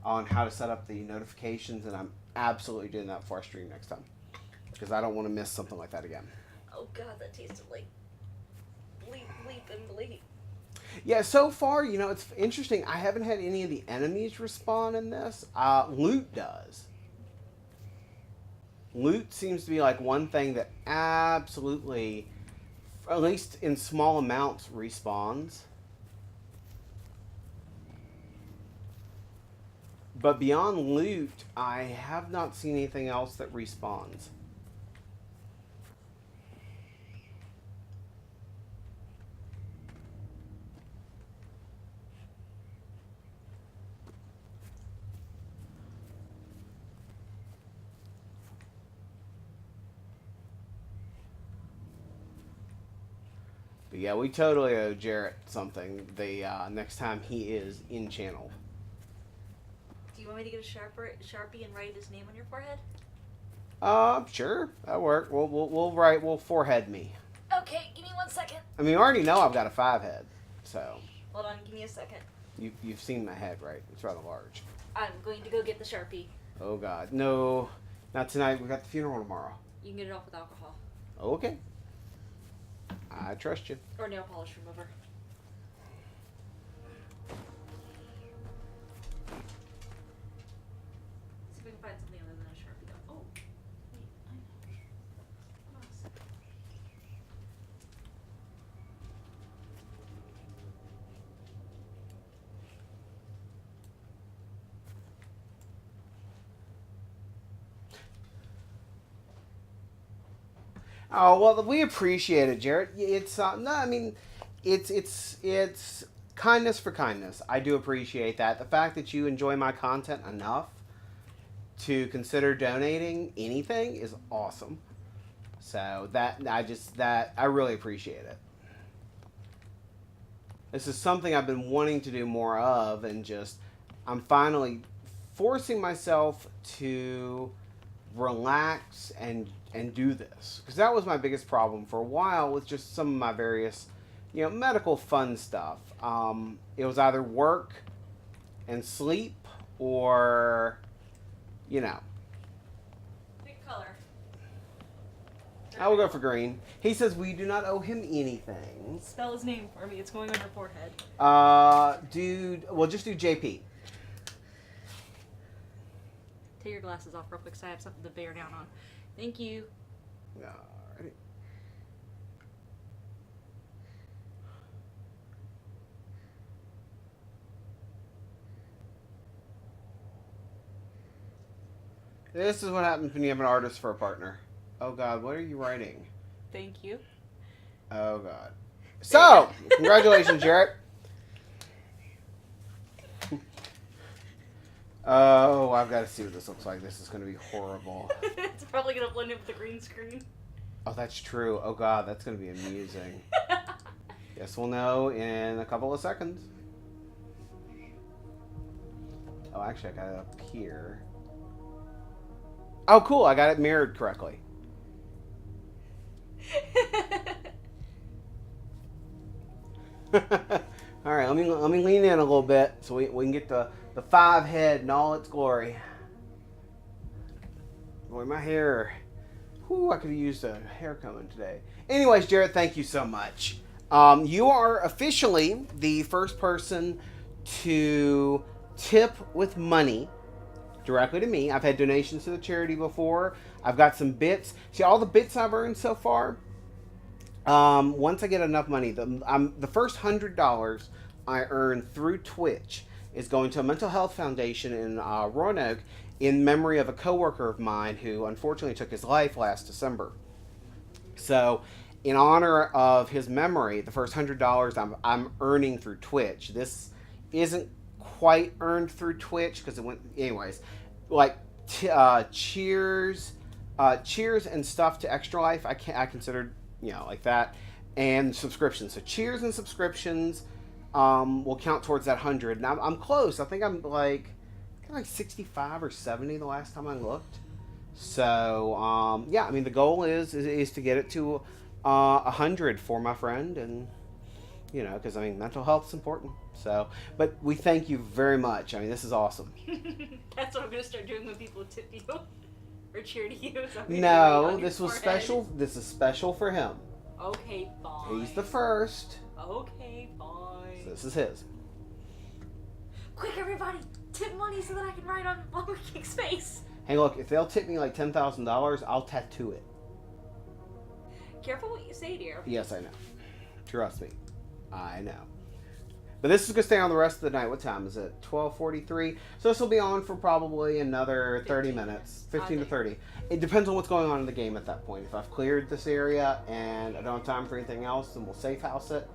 A: on how to set up the notifications, and I'm absolutely doing that before I stream next time because I don't want to miss something like that again.
B: Oh god, that tasted like bleep, bleep, and bleep.
A: Yeah, so far, you know, it's interesting. I haven't had any of the enemies respawn in this. Loot does. Loot seems to be like one thing that absolutely, at least in small amounts, respawns. But beyond loot, I have not seen anything else that respawns. But yeah, we totally owe Jarrett something the next time he is in channel.
B: Do you want me to get a Sharpie and write his name on your forehead?
A: Sure, that work. We'll forehead me.
B: Okay, give me 1 second.
A: I mean, you already know I've got a 5 head, so.
B: Hold on, give me a second.
A: You've seen my head, right? It's rather large.
B: I'm going to go get the Sharpie.
A: Oh God, no, not tonight. We got the funeral tomorrow.
B: You can get it off with alcohol.
A: Okay. I trust you.
B: Or nail polish remover. See if we can find something other than a Sharpie though. Oh, wait, I know. Hold on a second.
A: Oh well, we appreciate it, Jarrett. It's no, I mean, it's kindness for kindness. I do appreciate that. The fact that you enjoy my content enough to consider donating anything is awesome. So I really appreciate it. This is something I've been wanting to do more of, and just I'm finally forcing myself to relax and do this, because that was my biggest problem for a while with just some of my various, medical fun stuff. It was either work and sleep or,
B: Pick color.
A: I will go for green. He says we do not owe him anything.
B: Spell his name for me. It's going on your forehead.
A: We'll just do JP.
B: Take your glasses off real quick, so I have something to bear down on. Thank you.
A: Alrighty. This is what happens when you have an artist for a partner. Oh God, what are you writing?
B: Thank you.
A: Oh God. So, congratulations, Jarrett. Oh, I've got to see what this looks like. This is going to be horrible.
B: It's probably gonna blend in with the green screen.
A: Oh, that's true. Oh God, that's going to be amusing. Guess we'll know in a couple of seconds. Oh, actually, I got it up here. Oh, cool. I got it mirrored correctly. All right, let me lean in a little bit so we can get the 5 head in all its glory. Boy, my hair. Whew, I could have used a hair comb today. Anyways, Jared, thank you so much. You are officially the first person to tip with money directly to me. I've had donations to the charity before. I've got some bits. See, all the bits I've earned so far, once I get enough money, the first $100 I earn through Twitch is going to a mental health foundation in Roanoke in memory of a coworker of mine who unfortunately took his life last December. So, in honor of his memory, the first $100 I'm earning through Twitch. This isn't quite earned through Twitch because it went, anyways. Like cheers and stuff to Extra Life. I considered, like that, and subscriptions. So cheers and subscriptions will count towards that 100. And I'm close. I think I'm like 65 or 70 the last time I looked. So yeah, I mean the goal is to get it to 100 for my friend, and because I mean mental health is important. So, but we thank you very much. I mean, this is awesome.
B: That's what I'm gonna start doing when people tip you or cheer to you.
A: No, this was special. This is special for him.
B: Okay, fine.
A: He's the first.
B: Okay, fine.
A: So this is his.
B: Quick, everybody, tip money so that I can write on Lumber King's face.
A: Hey, look, if they'll tip me like $10,000, I'll tattoo it.
B: Careful what you say, dear.
A: Yes, I know. Trust me, I know. But this is going to stay on the rest of the night. What time is it? 12:43. So this will be on for probably another 30 minutes. 15 to 30. It depends on what's going on in the game at that point. If I've cleared this area and I don't have time for anything else, then we'll safe house it.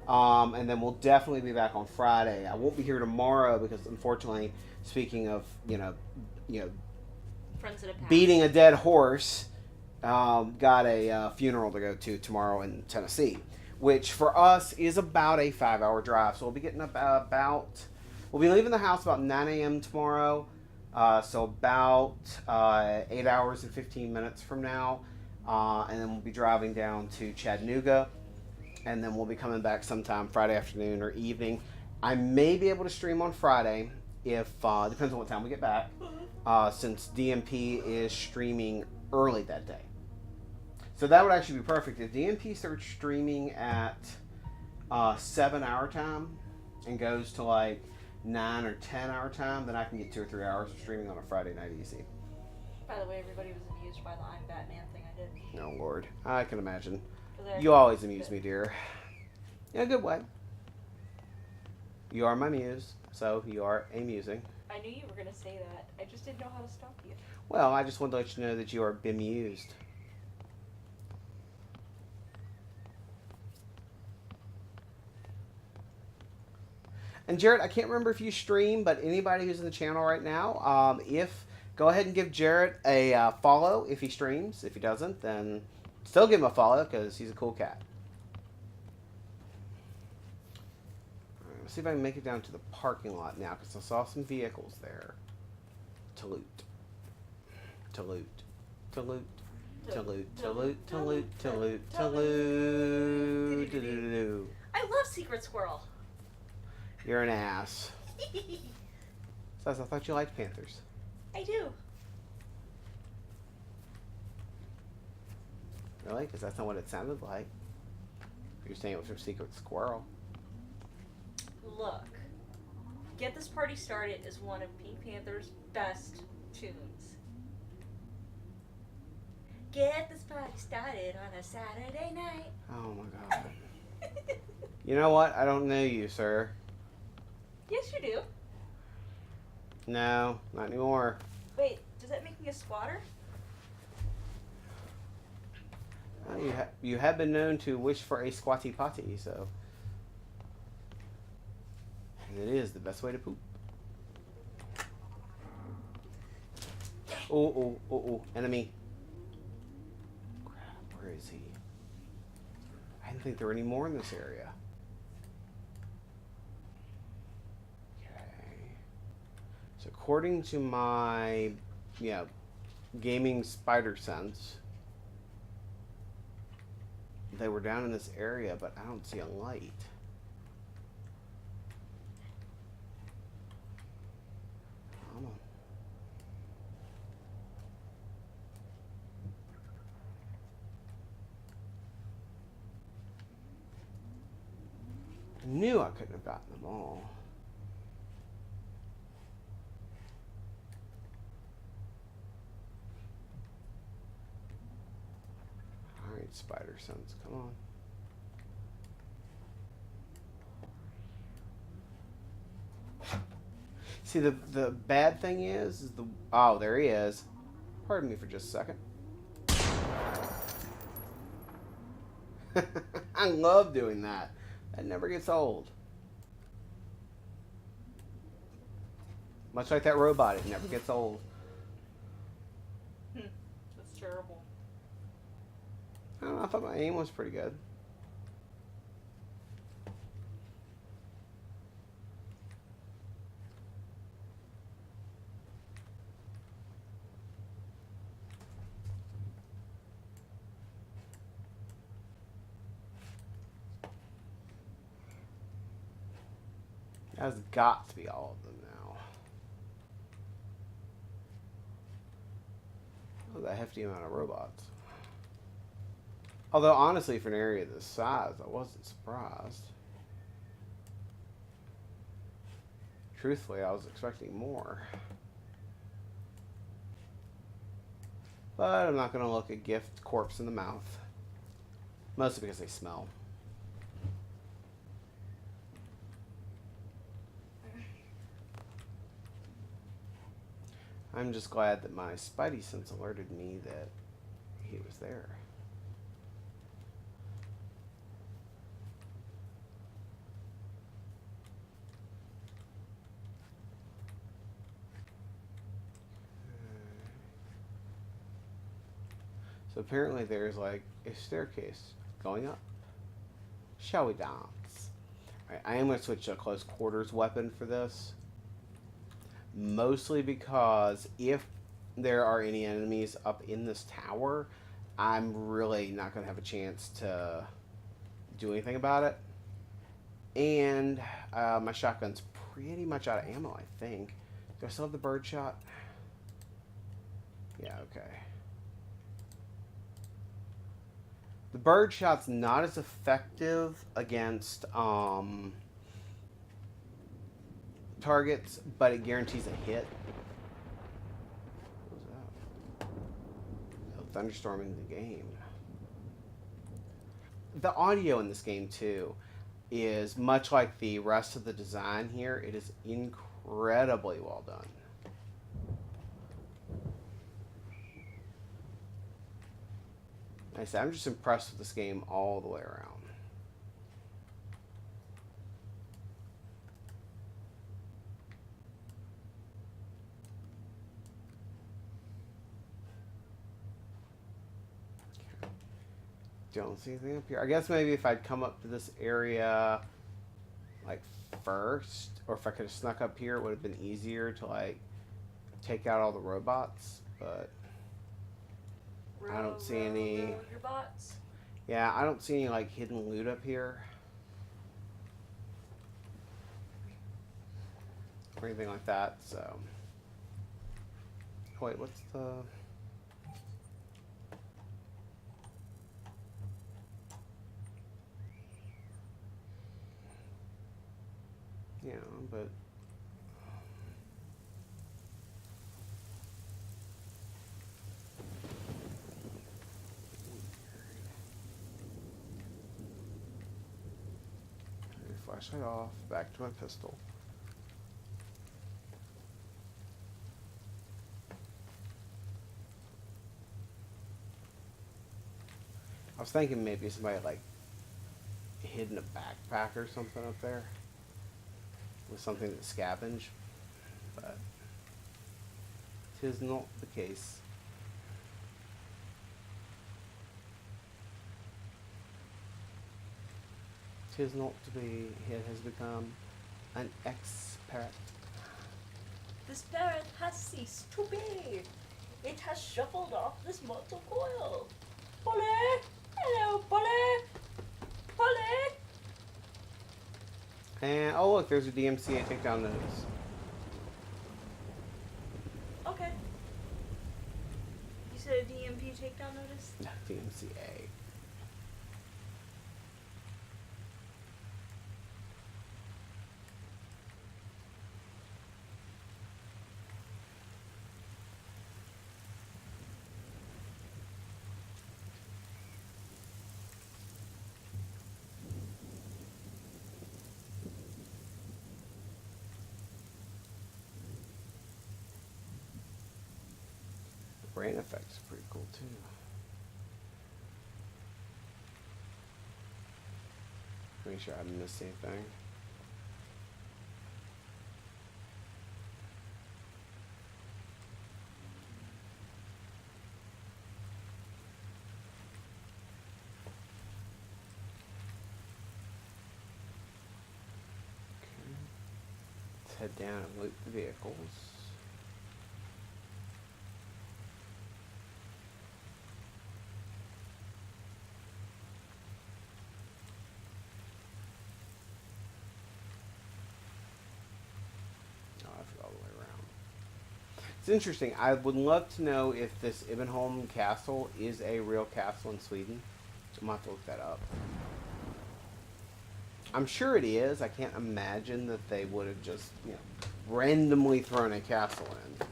A: And then we'll definitely be back on Friday. I won't be here tomorrow because, unfortunately, speaking of,
B: Friends that have passed.
A: beating a dead horse, got a funeral to go to tomorrow in Tennessee, which for us is about a 5-hour drive. So we'll be getting we'll be leaving the house about 9 a.m. tomorrow. So about 8 hours and 15 minutes from now. And then we'll be driving down to Chattanooga. And then we'll be coming back sometime Friday afternoon or evening. I may be able to stream on Friday if, depends on what time we get back. Since DMP is streaming early that day. So that would actually be perfect. If DMP starts streaming at 7 hour time and goes to like 9 or 10 hour time, then I can get 2 or 3 hours of streaming on a Friday night easy.
B: By the way, everybody was amused by the I'm Batman thing I did.
A: Oh Lord, I can imagine. You always amuse me, dear. In a good way. You are my muse, so you are amusing.
B: I knew you were going to say that. I just didn't know how to stop you.
A: Well, I just wanted to let you know that you are bemused. And Jarrett, I can't remember if you stream, but anybody who's in the channel right now, go ahead and give Jarrett a follow if he streams. If he doesn't, then still give him a follow because he's a cool cat. All right, let's see if I can make it down to the parking lot now because I saw some vehicles there. To loot. To loot. To loot. To loot. To loot. To loot. To loot. To loot.
B: I love Secret Squirrel.
A: You're an ass. Says I thought you liked Panthers.
B: I do.
A: Really? Because that's not what it sounded like. You're saying it was from Secret Squirrel.
B: Look, Get This Party Started is one of Pink Panther's best tunes. Get this party started on a Saturday night.
A: Oh my god. You know what? I don't know you, sir.
B: Yes, you do.
A: No, not anymore.
B: Wait, Does that make me a squatter?
A: You have been known to wish for a squatty potty, so it is the best way to poop. Oh, enemy. Crap, where is he? I didn't think there were any more in this area. Okay. So according to my, gaming spider sense, they were down in this area, but I don't see a light. Come on. I knew I couldn't have gotten them all. Alright, spider sense, come on. See, the bad thing is the... Oh, there he is. Pardon me for just a second. I love doing that. That never gets old. Much like that robot, it never gets old.
B: That's terrible.
A: I don't know, I thought my aim was pretty good. That's got to be all of them now. Oh, that hefty amount of robots. Although, honestly, for an area this size, I wasn't surprised. Truthfully, I was expecting more. But I'm not going to look a gift corpse in the mouth. Mostly because they smell. I'm just glad that my spidey sense alerted me that he was there. So apparently there's like a staircase going up. Shall we dance? Alright, I am going to switch to a close quarters weapon for this. Mostly because if there are any enemies up in this tower, I'm really not going to have a chance to do anything about it. And my shotgun's pretty much out of ammo, I think. Do I still have the bird shot? Yeah, okay. The bird shot's not as effective against targets, but it guarantees a hit. What was that? Oh, thunderstorming the game. The audio in this game, too, is much like the rest of the design here. It is incredibly well done. Like I said, I'm just impressed with this game all the way around. Don't see anything up here. I guess maybe if I'd come up to this area like first, or if I could have snuck up here, it would have been easier to like take out all the robots, but I don't see any.
B: Your bots.
A: Yeah, I don't see any like hidden loot up here or anything like that. So, wait, what's the? Yeah, but flashlight off, back to my pistol. was thinking maybe somebody like hidden a backpack or something up there with something to scavenge, but 'tis not the case. Tis not to be. It has become an ex-parrot.
B: This parrot has ceased to be. It has shuffled off this mortal coil. Polly! Hello, Polly! Polly!
A: And oh look, there's a DMCA takedown notice.
B: Okay. You said a DMP takedown notice?
A: No, DMCA. Brain effects are pretty cool too. Make sure I haven't missed anything. Okay. Let's head down and loot the vehicles. Oh, I forgot all the way around. It's interesting. I would love to know if this Ibbenholm castle is a real castle in Sweden. I'm gonna have to look that up. I'm sure it is. I can't imagine that they would have just, randomly thrown a castle in.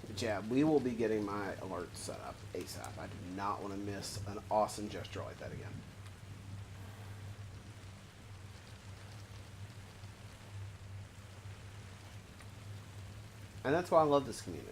A: But yeah, we will be getting my alerts set up ASAP. I do not want to miss an awesome gesture like that again. And that's why I love this community.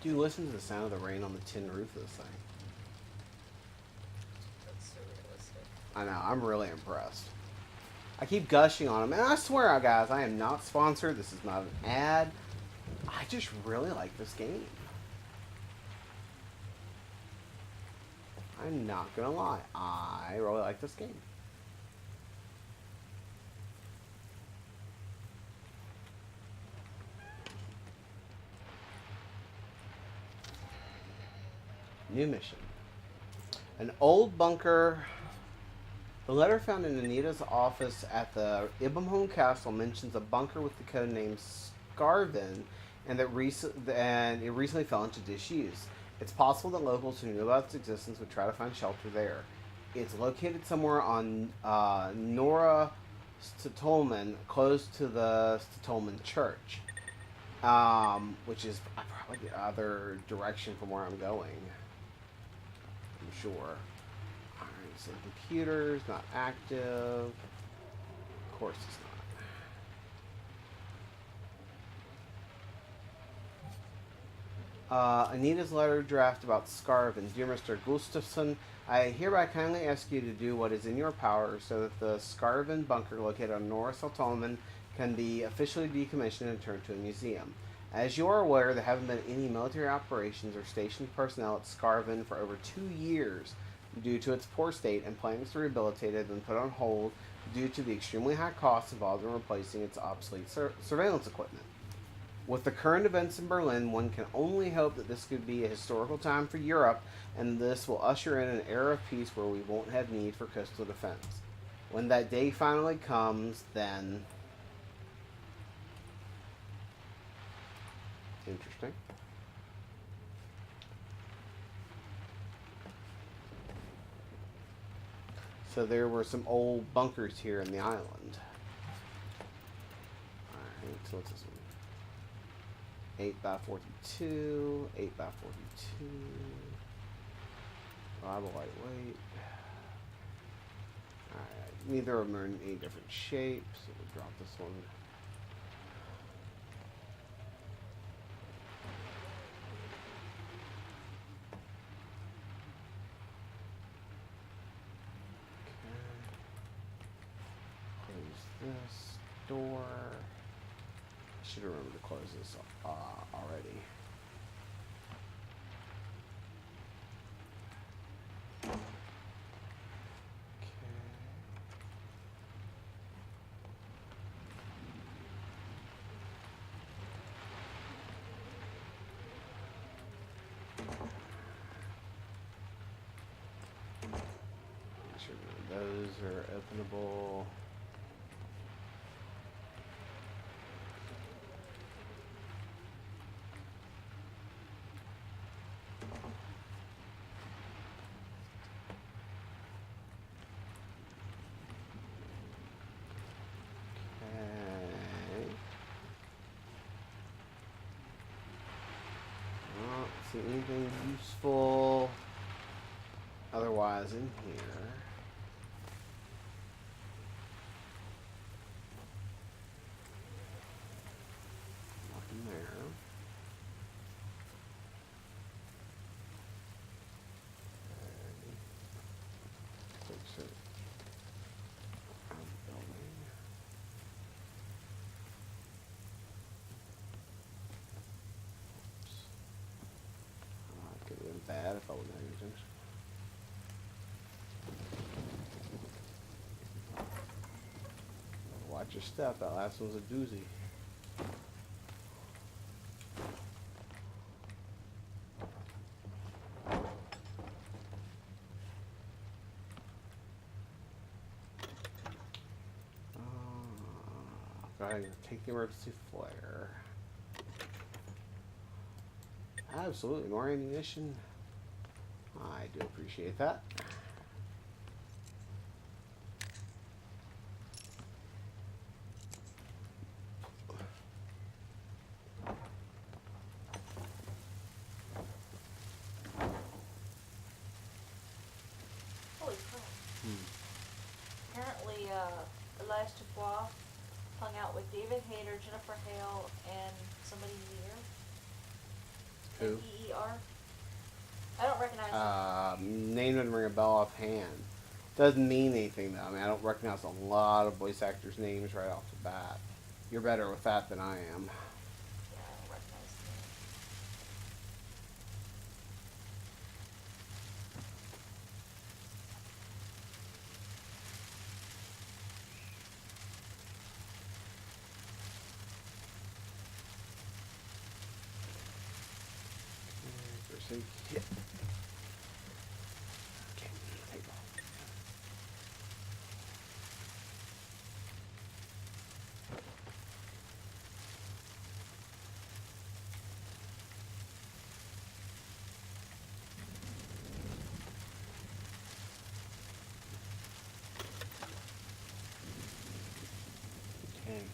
A: Dude, listen to the sound of the rain on the tin roof of this thing.
B: That's surrealistic.
A: I know, I'm really impressed. I keep gushing on them, and I swear, guys, I am not sponsored. This is not an ad. I just really like this game. I'm not gonna lie. I really like this game. New mission. An old bunker. The letter found in Anita's office at the Ibbenholm Castle mentions a bunker with the code name Scarvin, and it recently fell into disuse. It's possible that locals who knew about its existence would try to find shelter there. It's located somewhere on Norra Stolmen, close to the Stolmen Church, which is probably the other direction from where I'm going. I'm sure. Alright, so the computer's not active. Of course it's not. Anita's letter draft about Scarvin. Dear Mr. Gustafson, I hereby kindly ask you to do what is in your power so that the Scarvin bunker located on North Saltoman can be officially decommissioned and turned to a museum. As you are aware, there haven't been any military operations or stationed personnel at Scarvin for over 2 years due to its poor state, and plans to rehabilitate it have been put on hold due to the extremely high costs involved in replacing its obsolete surveillance equipment. With the current events in Berlin, one can only hope that this could be a historical time for Europe, and this will usher in an era of peace where we won't have need for coastal defense. When that day finally comes, then... Interesting. So there were some old bunkers here in the island. Alright, so what's this one? 8 by 42, 8 by 42. Reliable lightweight. Alright, neither of them are in any different shapes, so we'll drop this one. This door. I should remember to close this already. Okay. Make sure those are openable. See anything useful otherwise in here. Nothing there. Fix it. Building. Could have been bad if I would have used it. Watch your step, that last one's a doozy. Go ahead and take the emergency flare. Absolutely, more ammunition. I do appreciate that.
B: Holy crap. Apparently, Elias Dubois hung out with David Hayter, Jennifer Hale, and somebody near.
A: Who?
B: N-E-E-R. I don't recognize them.
A: Name doesn't ring a bell offhand. Doesn't mean anything though. I mean, I don't recognize a lot of voice actors' names right off the bat. You're better with that than I am.
B: Yeah, I don't recognize them.
A: First aid kit. Okay, take off. Okay.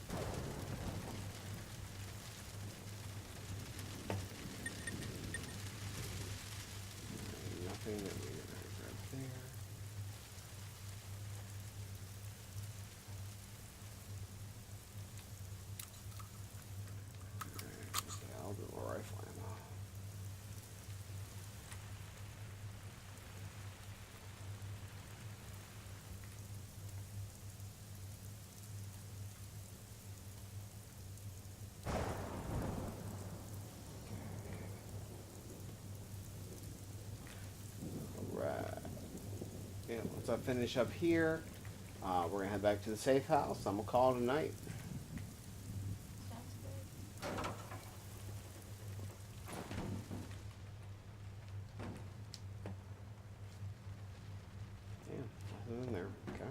A: And once I finish up here, we're going to head back to the safe house. I'm going to call it a night.
B: Sounds good.
A: Yeah, nothing in there. Okay.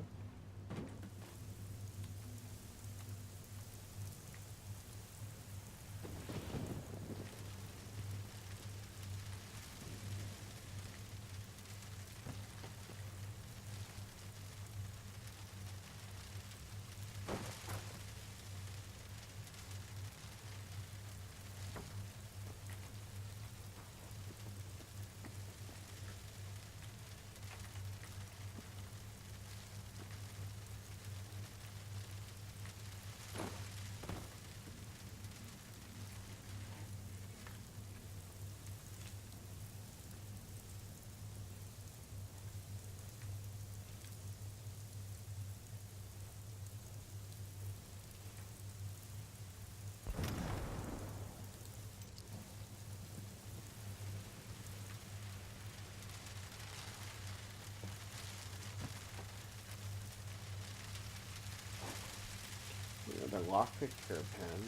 A: The lockpick care pen.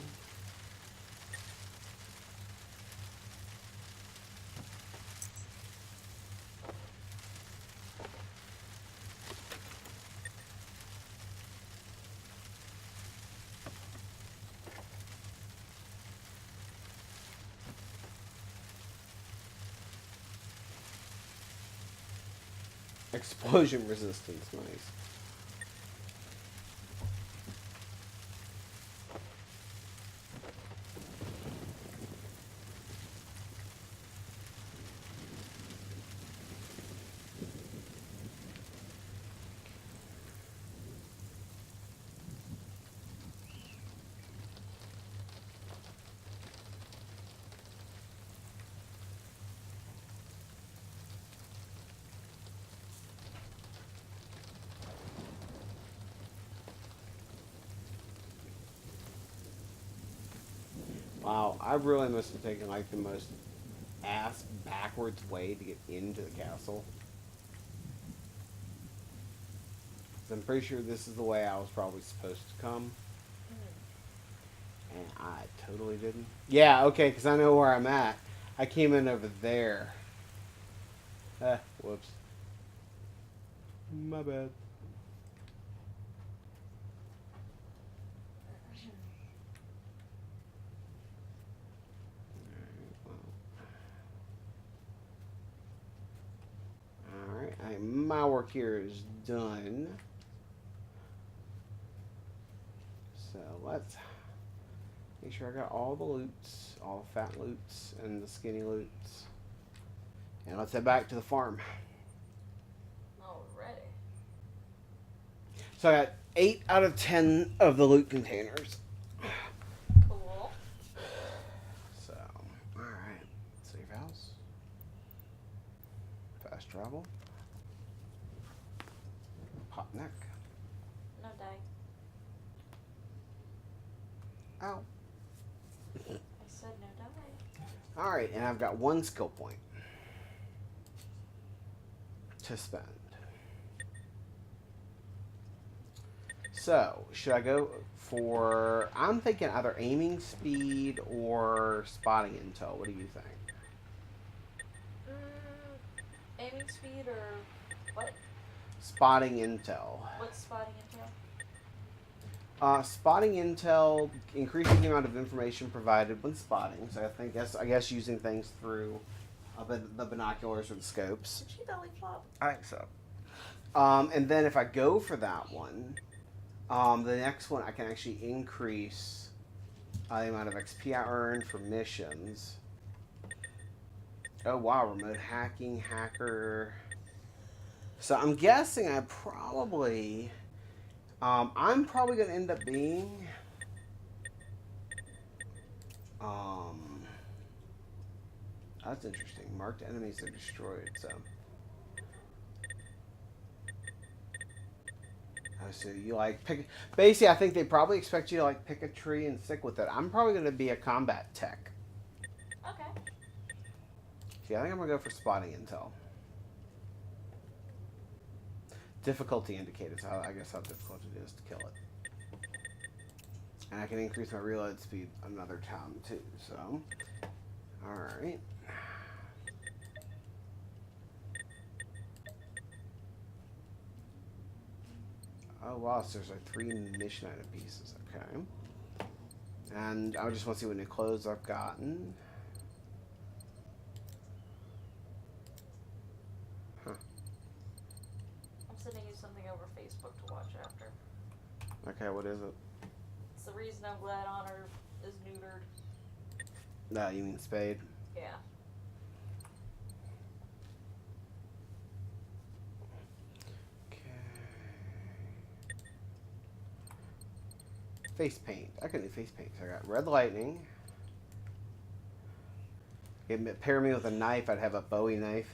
A: Explosion resistance, nice. Wow, I really must have taken like the most ass backwards way to get into the castle. 'Cause I'm pretty sure this is the way I was probably supposed to come. And I totally didn't. Yeah, okay, because I know where I'm at. I came in over there. Whoops. My bad. Alright, my work here is done. So let's make sure I got all the loots, all the fat loots and the skinny loots. And let's head back to the farm.
B: Alrighty.
A: So I got 8 out of 10 of the loot containers.
B: Cool.
A: So, alright. Safe house. Fast travel. Pop neck.
B: No die.
A: Ow.
B: I said no die.
A: Alright, and I've got 1 skill point to spend. So, should I go for... I'm thinking either aiming speed or spotting intel. What do you think?
B: Aiming speed or what?
A: Spotting intel.
B: What's spotting intel?
A: Spotting intel increases the amount of information provided when spotting. So I guess using things through the binoculars or the scopes.
B: Did she belly flop?
A: I think so. And then if I go for that one, the next one I can actually increase the amount of XP I earn for missions. Oh wow, remote hacking, hacker. So I'm guessing I'm probably going to end up being that's interesting. Marked enemies are destroyed, so so you like pick. Basically, I think they probably expect you to like pick a tree and stick with it. I'm probably going to be a combat tech.
B: Okay.
A: See, I think I'm going to go for spotting intel. difficulty indicators. I guess how difficult it is to kill it. And I can increase my reload speed another time too. So, all right. Oh wow, so there's like 3 mission item pieces. Okay. And I just want to see what new clothes I've gotten. Huh.
B: I'm sending you something over Facebook to watch after.
A: Okay, what is it?
B: It's the reason I'm glad Honor is neutered.
A: No, you mean Spade?
B: Yeah.
A: Face paint. I can do face paint. So I got red lightning. Pair me with a knife, I'd have a Bowie knife.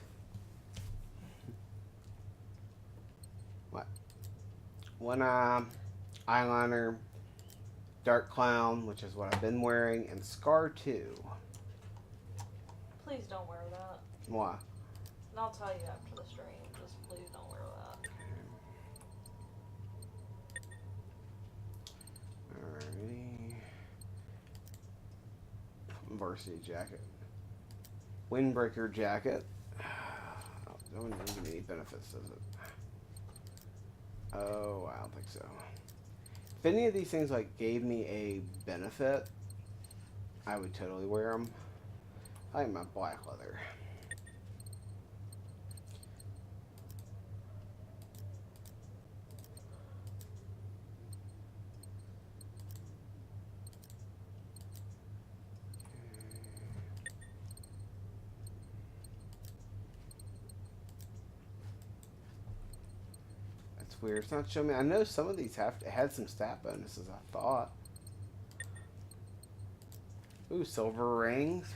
A: What? One eyeliner, dark clown, which is what I've been wearing, and Scar 2.
B: Please don't wear that.
A: Why?
B: And I'll tell you after the stream. Just please don't wear that.
A: Alrighty. Varsity jacket. Windbreaker jacket. Oh, don't give me any benefits, does it? Oh, I don't think so. If any of these things like gave me a benefit, I would totally wear them. I like my black leather. That's weird. It's not showing me. I know some of these had some stat bonuses, I thought. Ooh, silver rings.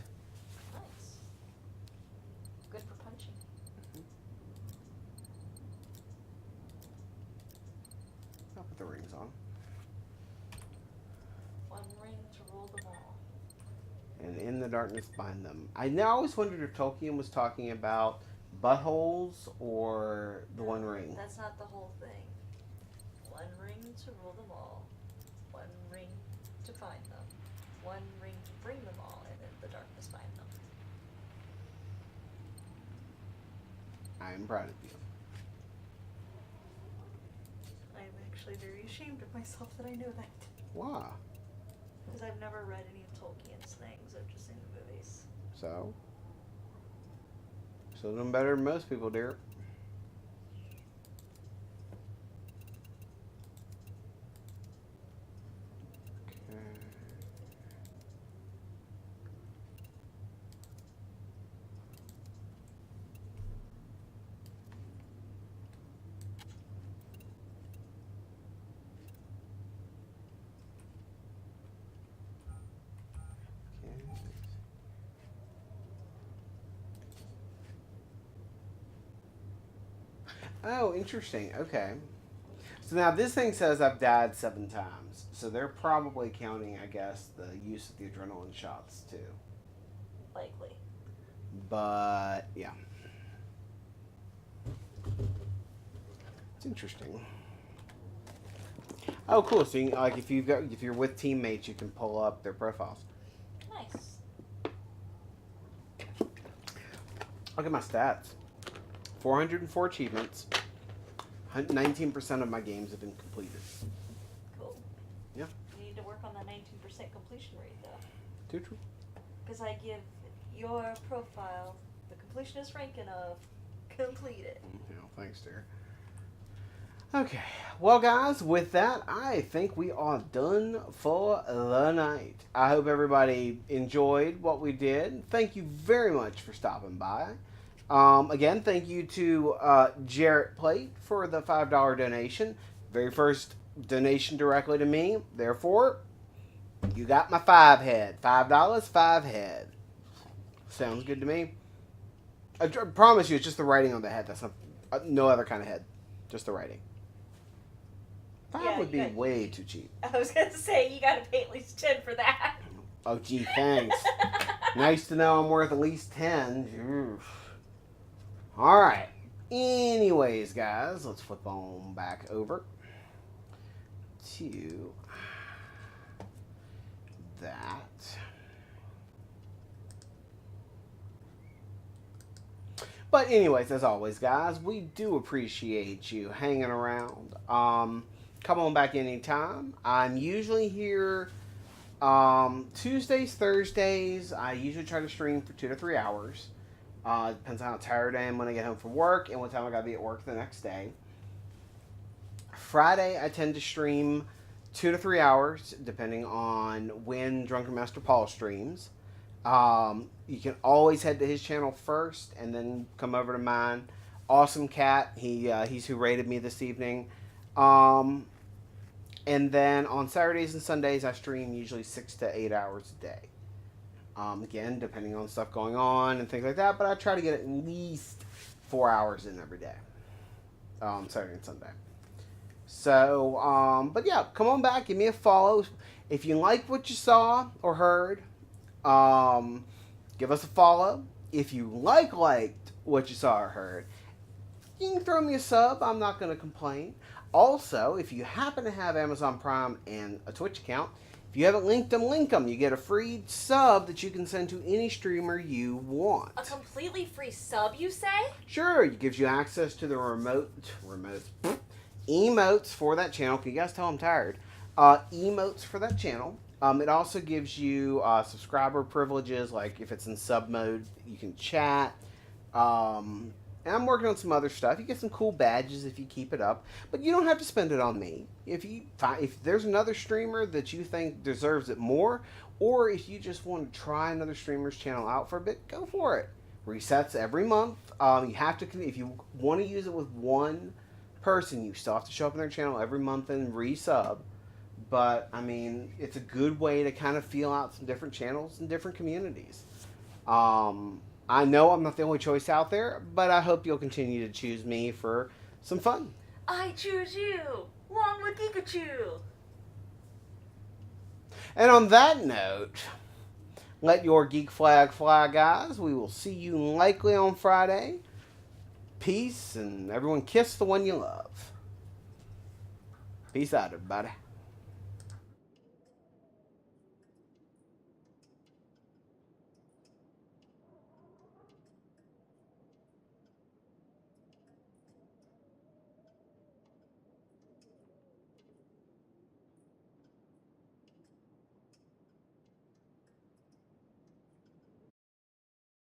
B: Nice. Good for punching.
A: I'll put the rings on.
B: One ring to rule them all.
A: And in the darkness bind them. I now always wondered if Tolkien was talking about buttholes or the One Ring.
B: That's not the whole thing. One ring to rule them all. One ring to find them. One ring to bring them all, and in the darkness find them.
A: I am proud of you.
B: I'm actually very ashamed of myself that I know that.
A: Why?
B: Because I've never read any of Tolkien's things. I've just seen the movies.
A: So? Still doing better than most people, dear. Oh, interesting. Okay. So now this thing says I've died 7 times. So they're probably counting, I guess, the use of the adrenaline shots too.
B: Likely.
A: But yeah. It's interesting. Oh, cool. So you, like if you're with teammates, you can pull up their profiles.
B: Nice.
A: Look at my stats. 404 achievements. 19% of my games have been completed.
B: Cool.
A: Yeah.
B: You need to work on that 19% completion rate, though.
A: True.
B: Because I give your profile the completionist ranking of completed.
A: Yeah, thanks, dear. Okay. Well, guys, with that, I think we are done for the night. I hope everybody enjoyed what we did. Thank you very much for stopping by. Again, thank you to Jarrett Plate for the $5 donation. Very first donation directly to me. Therefore, you got my 5 head. $5, 5 head. Sounds good to me. I promise you, it's just the writing on the head. That's not no other kind of head. Just the writing. 5 would be way too cheap.
B: I was going to say, you got to pay at least 10 for that.
A: Oh, gee, thanks. Nice to know I'm worth at least 10. All right. Anyways, guys, let's flip on back over to that. But anyways, as always, guys, we do appreciate you hanging around. Come on back anytime. I'm usually here Tuesdays, Thursdays. I usually try to stream for 2 to 3 hours. Depends on how tired I am when I get home from work and what time I gotta be at work the next day. Friday, I tend to stream 2 to 3 hours, depending on when Drunken Master Paul streams. You can always head to his channel first, and then come over to mine. Awesome cat. He's who rated me this evening. And then on Saturdays and Sundays, I stream usually 6 to 8 hours a day. Again, depending on stuff going on and things like that, but I try to get at least 4 hours in every day. Saturday and Sunday. So, but yeah, come on back, give me a follow. If you like what you saw or heard, give us a follow. If you liked what you saw or heard, you can throw me a sub. I'm not going to complain. Also, if you happen to have Amazon Prime and a Twitch account, if you haven't linked them, link them. You get a free sub that you can send to any streamer you want.
B: A completely free sub, you say?
A: Sure, it gives you access to the emotes for that channel. Can you guys tell I'm tired? Emotes for that channel. It also gives you subscriber privileges, like if it's in sub mode, you can chat. And I'm working on some other stuff. You get some cool badges if you keep it up, but you don't have to spend it on me. If there's another streamer that you think deserves it more, or if you just want to try another streamer's channel out for a bit, go for it. Resets every month. You have to, if you want to use it with one person, you still have to show up in their channel every month and resub. But I mean, it's a good way to kind of feel out some different channels and different communities. I know I'm not the only choice out there, but I hope you'll continue to choose me for some fun.
B: I choose you, along with Pikachu.
A: And on that note, let your geek flag fly, guys. We will see you likely on Friday. Peace, and everyone kiss the one you love. Peace out, everybody.